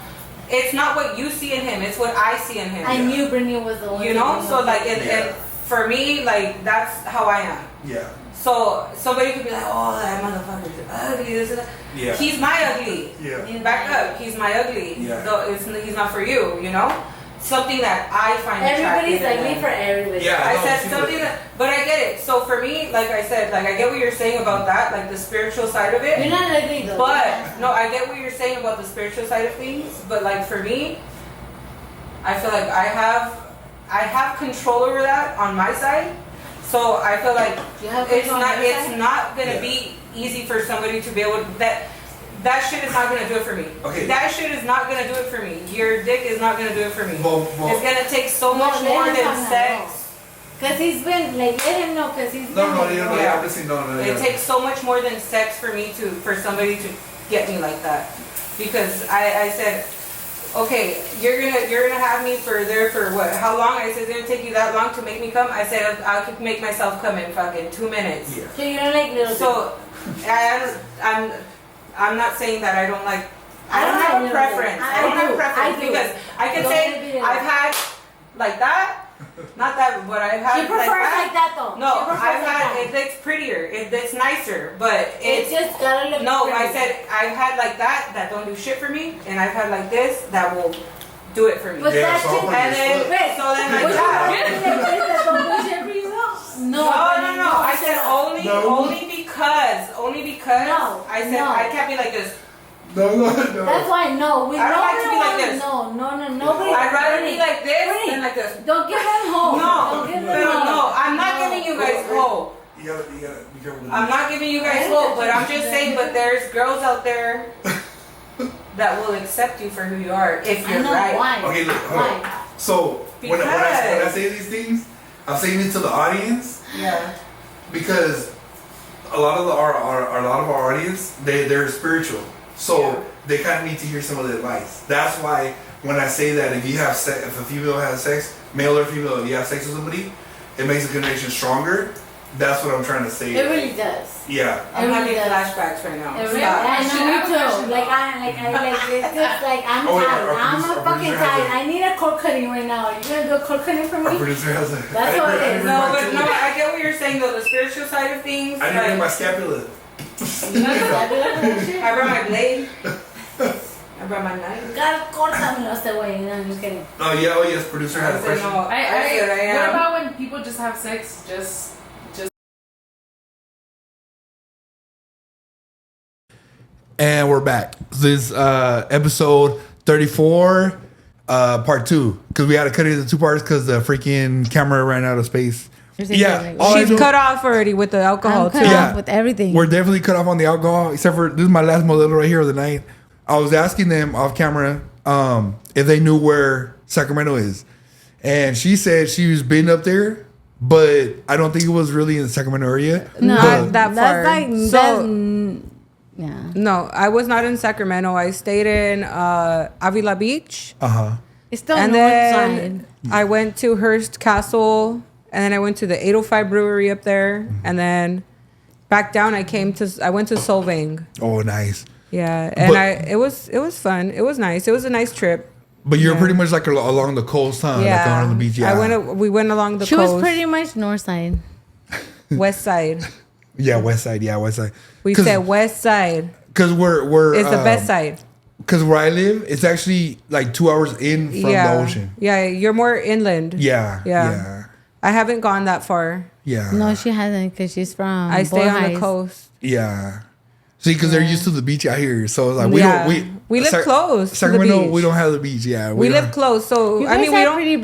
it's not what you see in him. It's what I see in him. I knew Brittany was the one. You know, that so like, knew. and for me, like that's how I am. Yeah. So somebody could be like, oh, that motherfucker is ugly. This and that. Yeah. He's my ugly. Yeah. Back up. He's my ugly. Yeah. Though he's not for you. You know, something that I find Everybody's attractive in ugly him. for everybody. Yeah. I No, said see, something but- that, but I get it. So for me, like I said, like I get what you're saying about that, like the spiritual side of it. You're not ugly though. But no, I get what you're saying about the spiritual side of things. But like for me, I feel like I have control over that on my side. So I feel like You have it's control on not your it's side? not gonna Yeah. be easy for somebody to be able that shit is not gonna do it for me. Okay. That shit is not gonna do it for me. Your dick is not gonna do it for me. Well, It's gonna take so No, much let more him than talk now, sex. Cause he's been like, let him know, cause he's been. Yeah. I'm listening. No. It takes so much more than sex for somebody to get me like that. Because I said, okay, you're gonna have me for what? How long? I said it's gonna take you that long to make me come. I said I could make myself come in fucking 2 minutes. Yeah. So you don't like little. So I'm not saying that I don't like. I don't have a preference. I don't have a preference because I can say I've had like that. Not that, but I've had She prefers like that though. No, She prefers I've like had that. it looks prettier. It's nicer, but It's just gotta look. no. pretty. I said I've had like that don't do shit for me, and I've had like this that will do it for me. But Yeah, that so shit. I'm And then Wait, so then like Would you that. want me to like this that don't do shit for you though? No. I said only because No, I said no. I can't be like this. No. That's why no. We I don't like to be like nobody this. No. Nobody. I'd rather be like this Pretty. than like this. Don't give him hope. No, Don't give him pero hope. no, I'm not giving you guys hope. You gotta be careful with I'm not giving you guys hope, but I'm just saying, but there's girls out there that will accept you for who you are if I you're know right. why. Okay, look. Hold on. Why? So when I say these things, I'm saying it to the audience Yeah. because a lot of our audience they're spiritual, so Yeah. they kind of need to hear some of the advice. That's why when I say that if a female has sex, male or female, if you have sex with somebody, it makes the connection stronger. That's what I'm trying to say. It really does. Yeah. I'm It having really does. flashbacks right now. It really, Stop. I know me I have a too. question, Like though. it's just like I'm Oh, yeah, tired. our I'm producer- a fucking our producer has tired. I need a cord cutting right now. You gonna do a cord cutting for Our me? producer has a. That's what it is. No, but no, I get what you're saying though. The spiritual side of things. I didn't bring my Like, scapula. I do that kind of shit. I brought my blade. I brought my knife. God, córtamelo este güey. No, I'm just kidding. Oh yes, producer has a I said question. no. I said I What am. about when people just have sex just And we're back. This is episode 34. Part 2, because we had to cut it into 2 parts because the freaking camera ran out of space. Yeah, She's cut off already with the alcohol too. Yeah, with everything. We're definitely cut off on the alcohol, except for this is my last modelo right here of the night. I was asking them off camera if they knew where Sacramento is, and she said she was been up there, but I don't think it was really in the Sacramento area. Not that far. Yeah. No, I was not in Sacramento. I stayed in Avila Beach. It's still And north then side. I went to Hearst Castle, and then I went to the 805 Brewery up there, and then back down I went to Solvang. Oh, nice. Yeah, and it was fun. It was nice. It was a nice trip. But you're pretty much like along the coast, huh? Yeah, Like on the beach. Yeah, we went along the She coast. was pretty much north side. West side. yeah, west side. Yeah, west side. We said west side. Because we're It's the best side. Because where I live, it's actually like 2 hours in from the ocean. Yeah, you're more inland. Yeah. I haven't gone that far. Yeah. No, she hasn't because she's from. I stay on the Bohais. coast. Yeah. See, because they're used to the beach out here, so like We live close to the Sacramento, beach. we don't have the beach. Yeah, We don't live close, so You I guys mean we have don't. pretty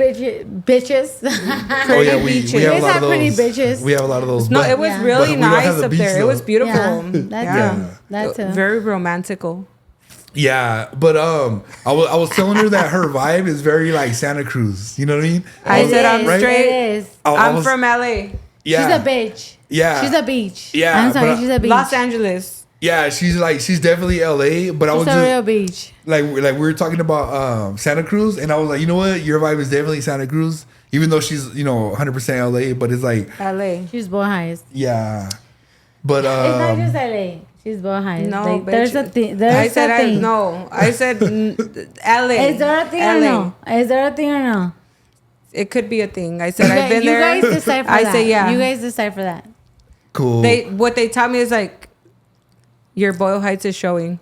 bitches. Oh yeah, we beaches. have You a guys lot have of pretty those. bitches. We have a lot of those. No, but- it was Yeah. really But we don't have nice the up beach, there. It though. was beautiful. Yeah, that's it. Very romantical. Yeah, but I was telling her that her vibe is very like Santa Cruz. You know what I mean? I said I'm right? straight. It is. I'm from LA, Yeah, She's a bitch. Yeah. She's a beach. Yeah, I'm sorry, but she's a beach. Los Angeles. Yeah, she's definitely LA. But I was She's a just real beach. like we were talking about Santa Cruz, and I was like, you know what, your vibe is definitely Santa Cruz, even though she's 100% LA. But it's like LA. She's Bohais. yeah, but It's not just LA. She's Bohais. No, like, bitch. there's a thing. There's I a said thing. no. I said LA. Is there a thing or no? Is there a thing or no? It could be a thing. I said I've been you there. guys decide for I that. say yeah. You guys decide for that. cool. What they tell me is like your Boyle Heights is showing.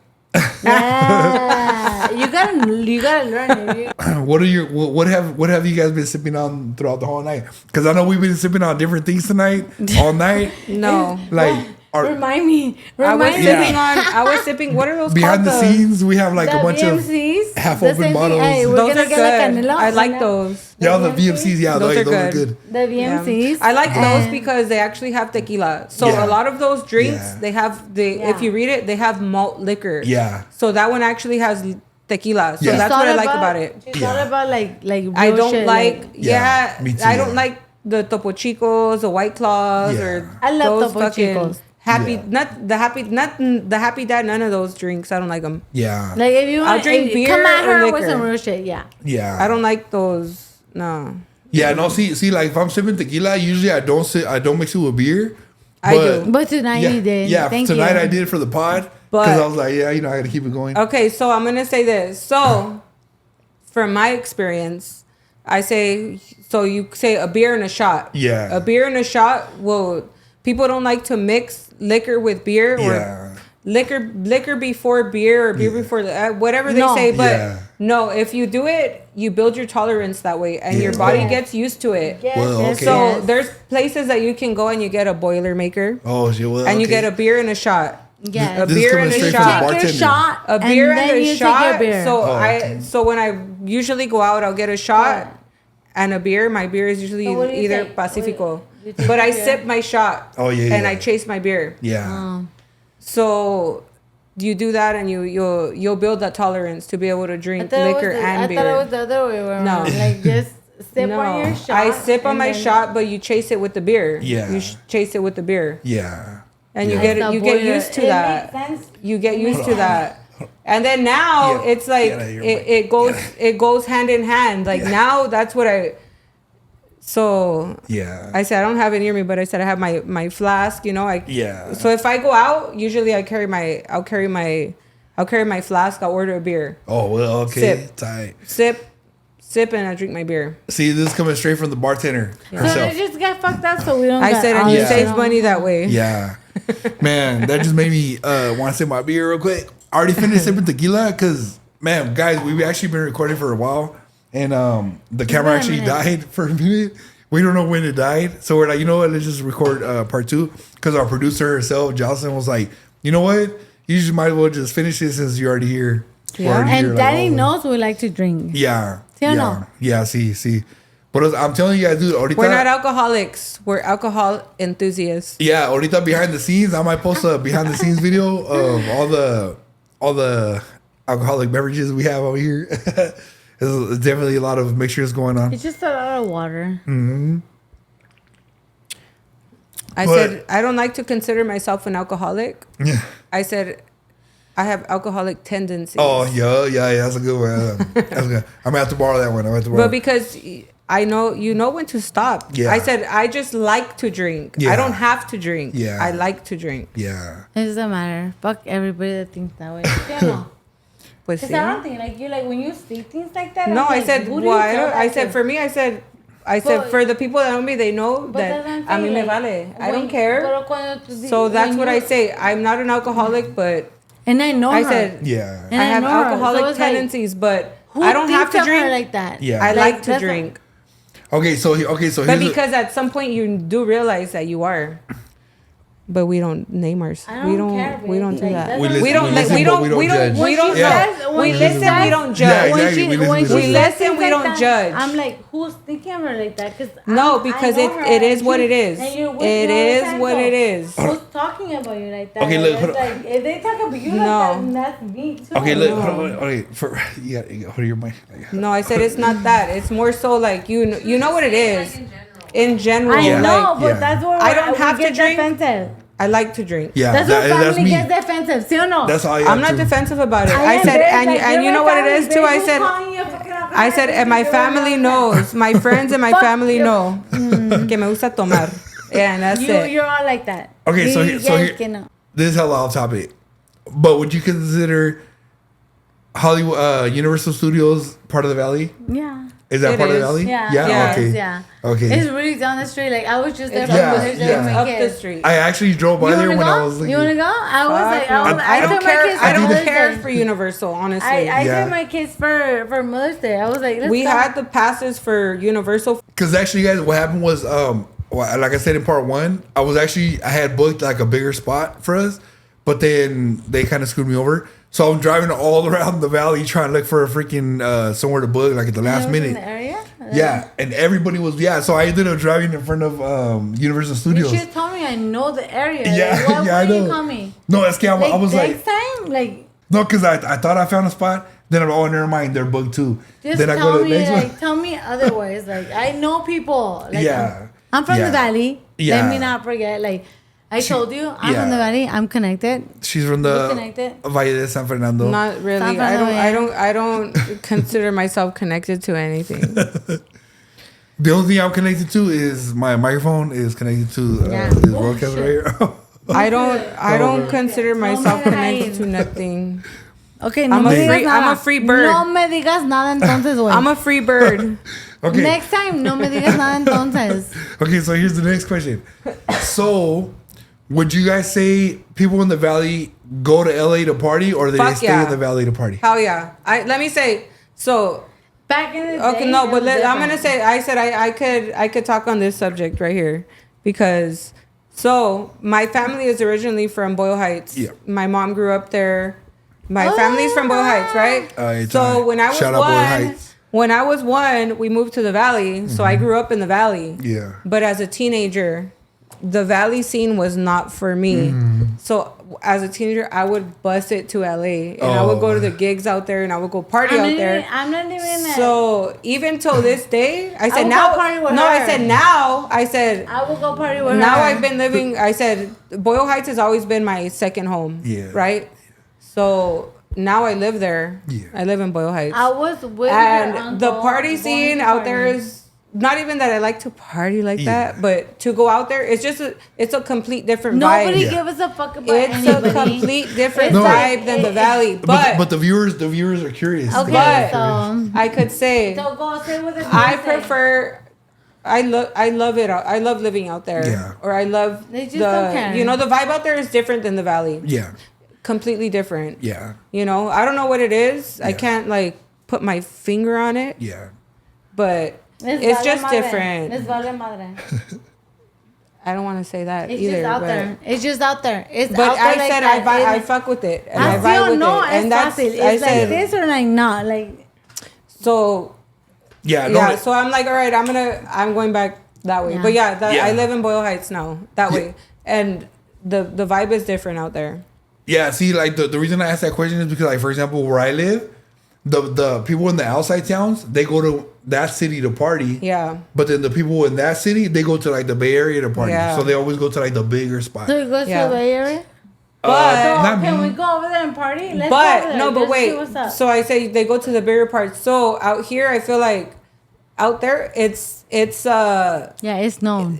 Yeah, you gotta learn it. what have you guys been sipping on throughout the whole night? Because I know we've been sipping on different things tonight, all night. No. Like Remind me. I was Remind me. sipping on. I was sipping. What are those behind the called? scenes, we have like The a bunch VMCs, of half the open same thing. bottles. Hey, we're Those gonna are get good. like I like Canelo. those. Yeah, the VMCs. Yeah, Those are those are good. good. The VMCs. I like those and- because they actually have tequila. So Yeah. a lot of those drinks, Yeah. they have Yeah. if you read it, they have malt liquor. Yeah. So that one actually has tequila. So Yeah. that's what I like about it. She's Yeah. all about like I real don't shit, like Yeah, me too, I don't yeah. like the Topo Chicos, the White Claws, Yeah. or I love those Topo fucking Chicos. happy Yeah. not the happy dad. None of those drinks. I don't like them. Yeah. Like if you I'll want, drink beer come at or her with liquor. some real shit. Yeah. Yeah. I don't like those. No, Yeah, no, see, like if I'm sipping tequila, usually I don't mix it with beer. I do. But tonight yeah, you did. Yeah, Thank tonight you. I did for the pod But- because I was like, yeah, I got to keep it going. Okay, so I'm gonna say this. So, from my experience, I say so. You say a beer and a shot. Yeah. A beer and a shot. Well, people don't like to mix liquor with beer or Yeah. liquor before beer or beer before whatever they No. say. But Yeah. no, if you do it, you build your tolerance that way, and Yeah. your body Oh. gets used to it. Yes, Well, yes, okay. So yes. there's places that you can go and you get a boiler maker, Oh, shit. Well, and you okay. get a beer and a shot. Yes. A This is beer coming and a straight from the shot. Take your bartender. shot. A beer and then a you shot. Take your beer. So okay. so when I usually go out, I'll get a shot Yeah. and a beer. My beer is usually So what do you either take? Pacifico, You take but I your beer? sip my shot. Oh, yeah, and yeah. I chase my beer. Yeah. So you do that, and you'll build that tolerance to be able to I drink thought liquor it was and I beer. thought it was the other way around. No. Like just sip on your shot. I sip on and my then- shot, but you chase it with the beer. Yeah. You chase it with the beer, Yeah. and Yeah. you get That's it. You the get boiler. used to It that. makes sense. You get used to sense. that. And then now Yeah. it's like Get out of here, it Mike. it goes hand in hand. Like Yeah. now that's what I. So Yeah. I said I don't have it near me, but I said I have my flask. You know, Yeah. So if I go out, usually I'll carry my flask. I'll order a beer, Oh, well, okay. Sip. Tight. sip, and I drink my beer. See, this is coming straight from the bartender So herself. they just get fucked up, so we don't. I get said, all and you Yeah. this save shit money on. that way. Yeah. Man, that just made me want to sip my beer real quick. I already finished sipping tequila because, man, guys, we've actually been recording for a while. And the camera been a actually minute. died for a minute. We don't know when it died. So we're like, you know what? Let's just record part 2. Because our producer herself, Jocelyn, was like, you know what? You just might as well just finish it since you're already here. Yeah. We're already And here, Daddy oh. knows we like to drink. Yeah. ¿Sí o no? Yeah, see. But I'm telling you guys, dude, ahorita... We're not alcoholics. We're alcohol enthusiasts. Yeah, ahorita behind the scenes, I might post a behind the scenes video of all the alcoholic beverages we have over here. There's definitely a lot of mixtures going on. It's just a lot of water. I said, I don't like to consider myself an alcoholic. Yeah. I said, I have alcoholic tendencies. Oh, yeah, that's a good one. That's good. I'm going to have to borrow that one. But because I know, you know when to stop. Yeah. I said, I just like to drink. Yeah. I don't have to drink. Yeah. I like to drink. Yeah. It doesn't matter. Fuck everybody that thinks that way. ¿Sí o no? Pues Because sí. I don't think like you like when you see things like that. No, I'm I like, said, who do you well, tell that I said, to? for me, I said, But- for the people that know me, they know But that that's what I'm a mí saying, me like, vale. I when- don't care. pero cuando tú- So that's when what you- I say. I'm not an alcoholic, but And I know I her. said, Yeah. And I I have know her. So alcoholic it's like, tendencies, but who I don't have thinks to of her drink. like that. Yeah. I like to that's drink. Okay, so But here's because at some point you do realize that you are. But we don't name ours. I We don't don't. care, We don't baby. do Like, that. that's We what listen- We don't. we Like, listen, we but don't. we don't We don't. judge. We When don't. she No. says- when We she listen. says- We don't Yeah, judge. exactly. When she, We listen, when we she don't says judge. things We don't that, judge. I'm like, who's thinking of her like that? Because No, because it is what it is. It is what it is. Who's talking about you like that? Okay, Like, look, that's hold on. like, if they talk about you No. like that, then that's me too. Okay, look. No. Hold on, okay, hold on your mic. No, I said it's not that. It's more so like you know what it is. In general, I Yeah. know, like but Yeah. that's where I don't we have to get drink. defensive. I like to drink. Yeah, That's what that's family me. gets defensive, ¿sí o no? That's all I I'm am, not too. defensive about it. I I am said, very, and like, you you're know my what it is family, too. I baby, said, who's calling you a fucking I said, and my family knows. My friends and my Fuck family you. know que me gusta tomar. Yeah, and that's it. You're all like that. Okay, so Y here- so guys here- que no. This is hella off topic, but would you consider Hollywood Universal Studios part of the Valley? Yeah. Is that It part of the is. Valley? Yeah. Yeah. Okay. Yeah. Okay. It's really down the street. Like I was just there It's for Yeah, Mother's Day yeah. with my up the kids. street. I actually drove by You there wanna when go? I was looking. You wanna go? I was like, Fuck no. I I don't took my care. kids I for don't Mother's care Day. for Universal, honestly. I Yeah. took my kids for Mother's Day. I was like, let's We go. had the passes for Universal. Because actually, guys, what happened was, well, like I said in part one, I had booked like a bigger spot for us, but then they kind of screwed me over. So I'm driving all around the valley trying to look for a freaking somewhere to book, like at the last It was in minute. the area? Yeah, and everybody was So I ended up driving in front of Universal You Studios. should tell me I know the area. Yeah, Like, why yeah, I wouldn't know. you call me? No, it's I was like, next time, like, no, because I thought I found a spot. Then I'm, oh, never mind, they're booked too. just Then I tell go to the me, next like, one. tell me otherwise. Like, I know people. Like, Yeah. I'm from Yeah. the Valley. Yeah. Let me not forget. Like, I told you, I'm yeah. from the Valley. I'm connected. She's from We're the connected. Valle de San Fernando. Not really. Stop I don't consider myself connected to anything. The only thing I'm connected to is my microphone is connected to Yeah. this Oh, broadcast right here. I don't consider myself me connected digas. to nothing. Okay, no I'm me a digas free- nada. I'm a free bird. No me digas nada entonces, güey. I'm a free bird. Okay. Next time, no me digas nada entonces. Okay, so here's the next question. So, would you guys say people in the valley go to LA to party, or they Fuck stay yeah. in the valley to party? Hell yeah. Let me say so. Back in the day. Okay, no, it but was I'm gonna different. say. I said I could talk on this subject right here because so my family is originally from Boyle Heights. Yeah. My mom grew up there. My family's from Boyle Heights, right? So when I was Shout out Boyle one, Heights. when I was one, we moved to the valley. So I grew up in the valley. Yeah. But as a teenager, the valley scene was not for me. So as a teenager, I would bus it to LA and I would go to the gigs out there and I would go party out there. I'm not even. So even till this day, I said would now. go party with No, her. I said now. I said I will go party with now. her. I've been living. I said Boyle Heights has always been my second home. Yeah. Right. So now I live there. Yeah. I live in Boyle Heights. I was with her And uncle the party going scene to out there party. is not even that I like to party like Yeah. that, but to go out there, it's just it's a complete different Nobody vibe. Yeah. gives a fuck about It's anybody. a complete different It's vibe than the valley. But the viewers are curious. Okay, But- so I could say go say what I prefer. I love it. I love living out there. Yeah. Or I love They just don't care. the vibe out there is different than the valley. Yeah. Completely different. Yeah. I don't know what it is. I Yeah. can't like put my finger on it, Yeah. but Les it's vale just madre. different. Les vale madre. I don't want to say that It's either. just out but, there. It's just out there. It's But out there I like said that. I fuck with it and I Así vibe o with no, it, es and that's fácil. I It's said like this or like not. Like so. Yeah, Yeah, so I'm like, all right, I'm going back that way. Yeah. But yeah, Yeah. I live in Boyle Heights now, that way. And the vibe is different out there. Yeah, see, like the reason I asked that question is because, like, for example, where I live, the people in the outside towns, they go to that city to party. Yeah. But then the people in that city, they go to like the Bay Area to party. Yeah. So they always go to like the bigger spot. So you go to Yeah. the Bay Area? But So not can me. we go over there and party? Let's go over but there. no, but Let's see wait. what's up. So I say they go to the bigger parts. So out here, I feel like out there, it's yeah, it's known.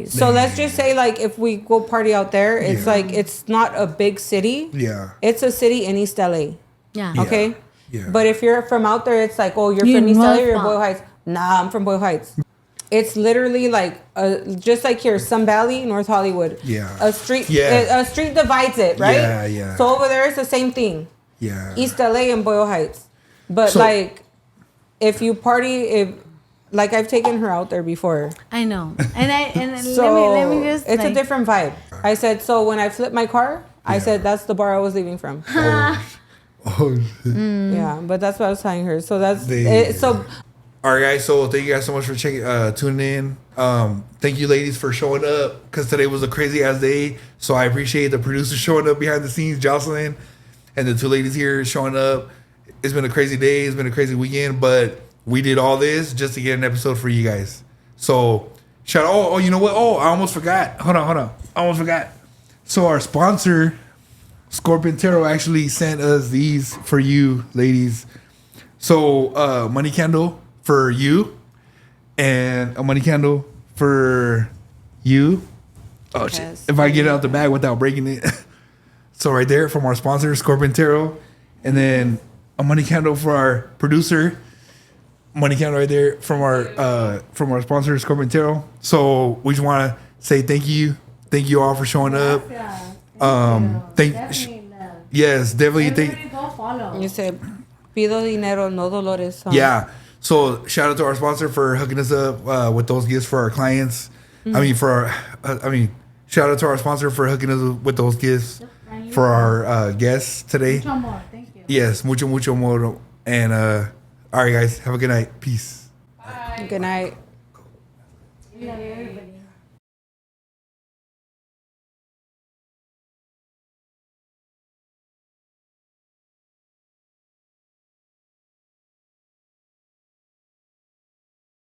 so let's just say like if we go party out there, it's Yeah. like it's not a big city. Yeah. It's a city in East LA. Yeah. Okay. Yeah. But if you're from out there, it's like, oh, you're You're from East LA or you're northbound. Boyle Heights. Nah, I'm from Boyle Heights. It's literally like just like here, Sun Valley, North Hollywood. Yeah. A street. Yeah. A street divides it, right? Yeah, yeah. So over there, it's the same thing. Yeah. East LA and Boyle Heights. But So- like, if you party, like I've taken her out there before. I know. And So let me just it's like, a different vibe. I said, so when I flipped my car, I said that's the bar I was leaving from. Oh, shit. Yeah, but that's what I was telling her. So that's They- it. So All right, guys. So thank you guys so much for tuning in. Thank you, ladies, for showing up because today was a crazy ass day. So I appreciate the producers showing up behind the scenes, Jocelyn, and the two ladies here showing up. It's been a crazy day. It's been a crazy weekend, but we did all this just to get an episode for you guys. So shout out. Oh, you know what? Oh, I almost forgot. Hold on. I almost forgot. So our sponsor, Scorpion Tarot, actually sent us these for you, ladies. So money candle for you, and a money candle for you. Oh shit! Yes. If I get it out the bag without breaking it. So right there from our sponsor, Scorpion Tarot, and then a money candle for our producer. Money candle right there from our sponsor, Scorpion Tarot. So we just want to say thank you all for showing up. Yes, definitely thank. go follow. you said, pido dinero, no dolores. Huh? Yeah. So shout out to our sponsor for hooking us up with those gifts for our clients. Shout out to our sponsor for hooking us up with those gifts for our guests today. Mucho more. Thank you. Yes, mucho more. And all right, guys, have a good night. Peace. Good night. We love everybody.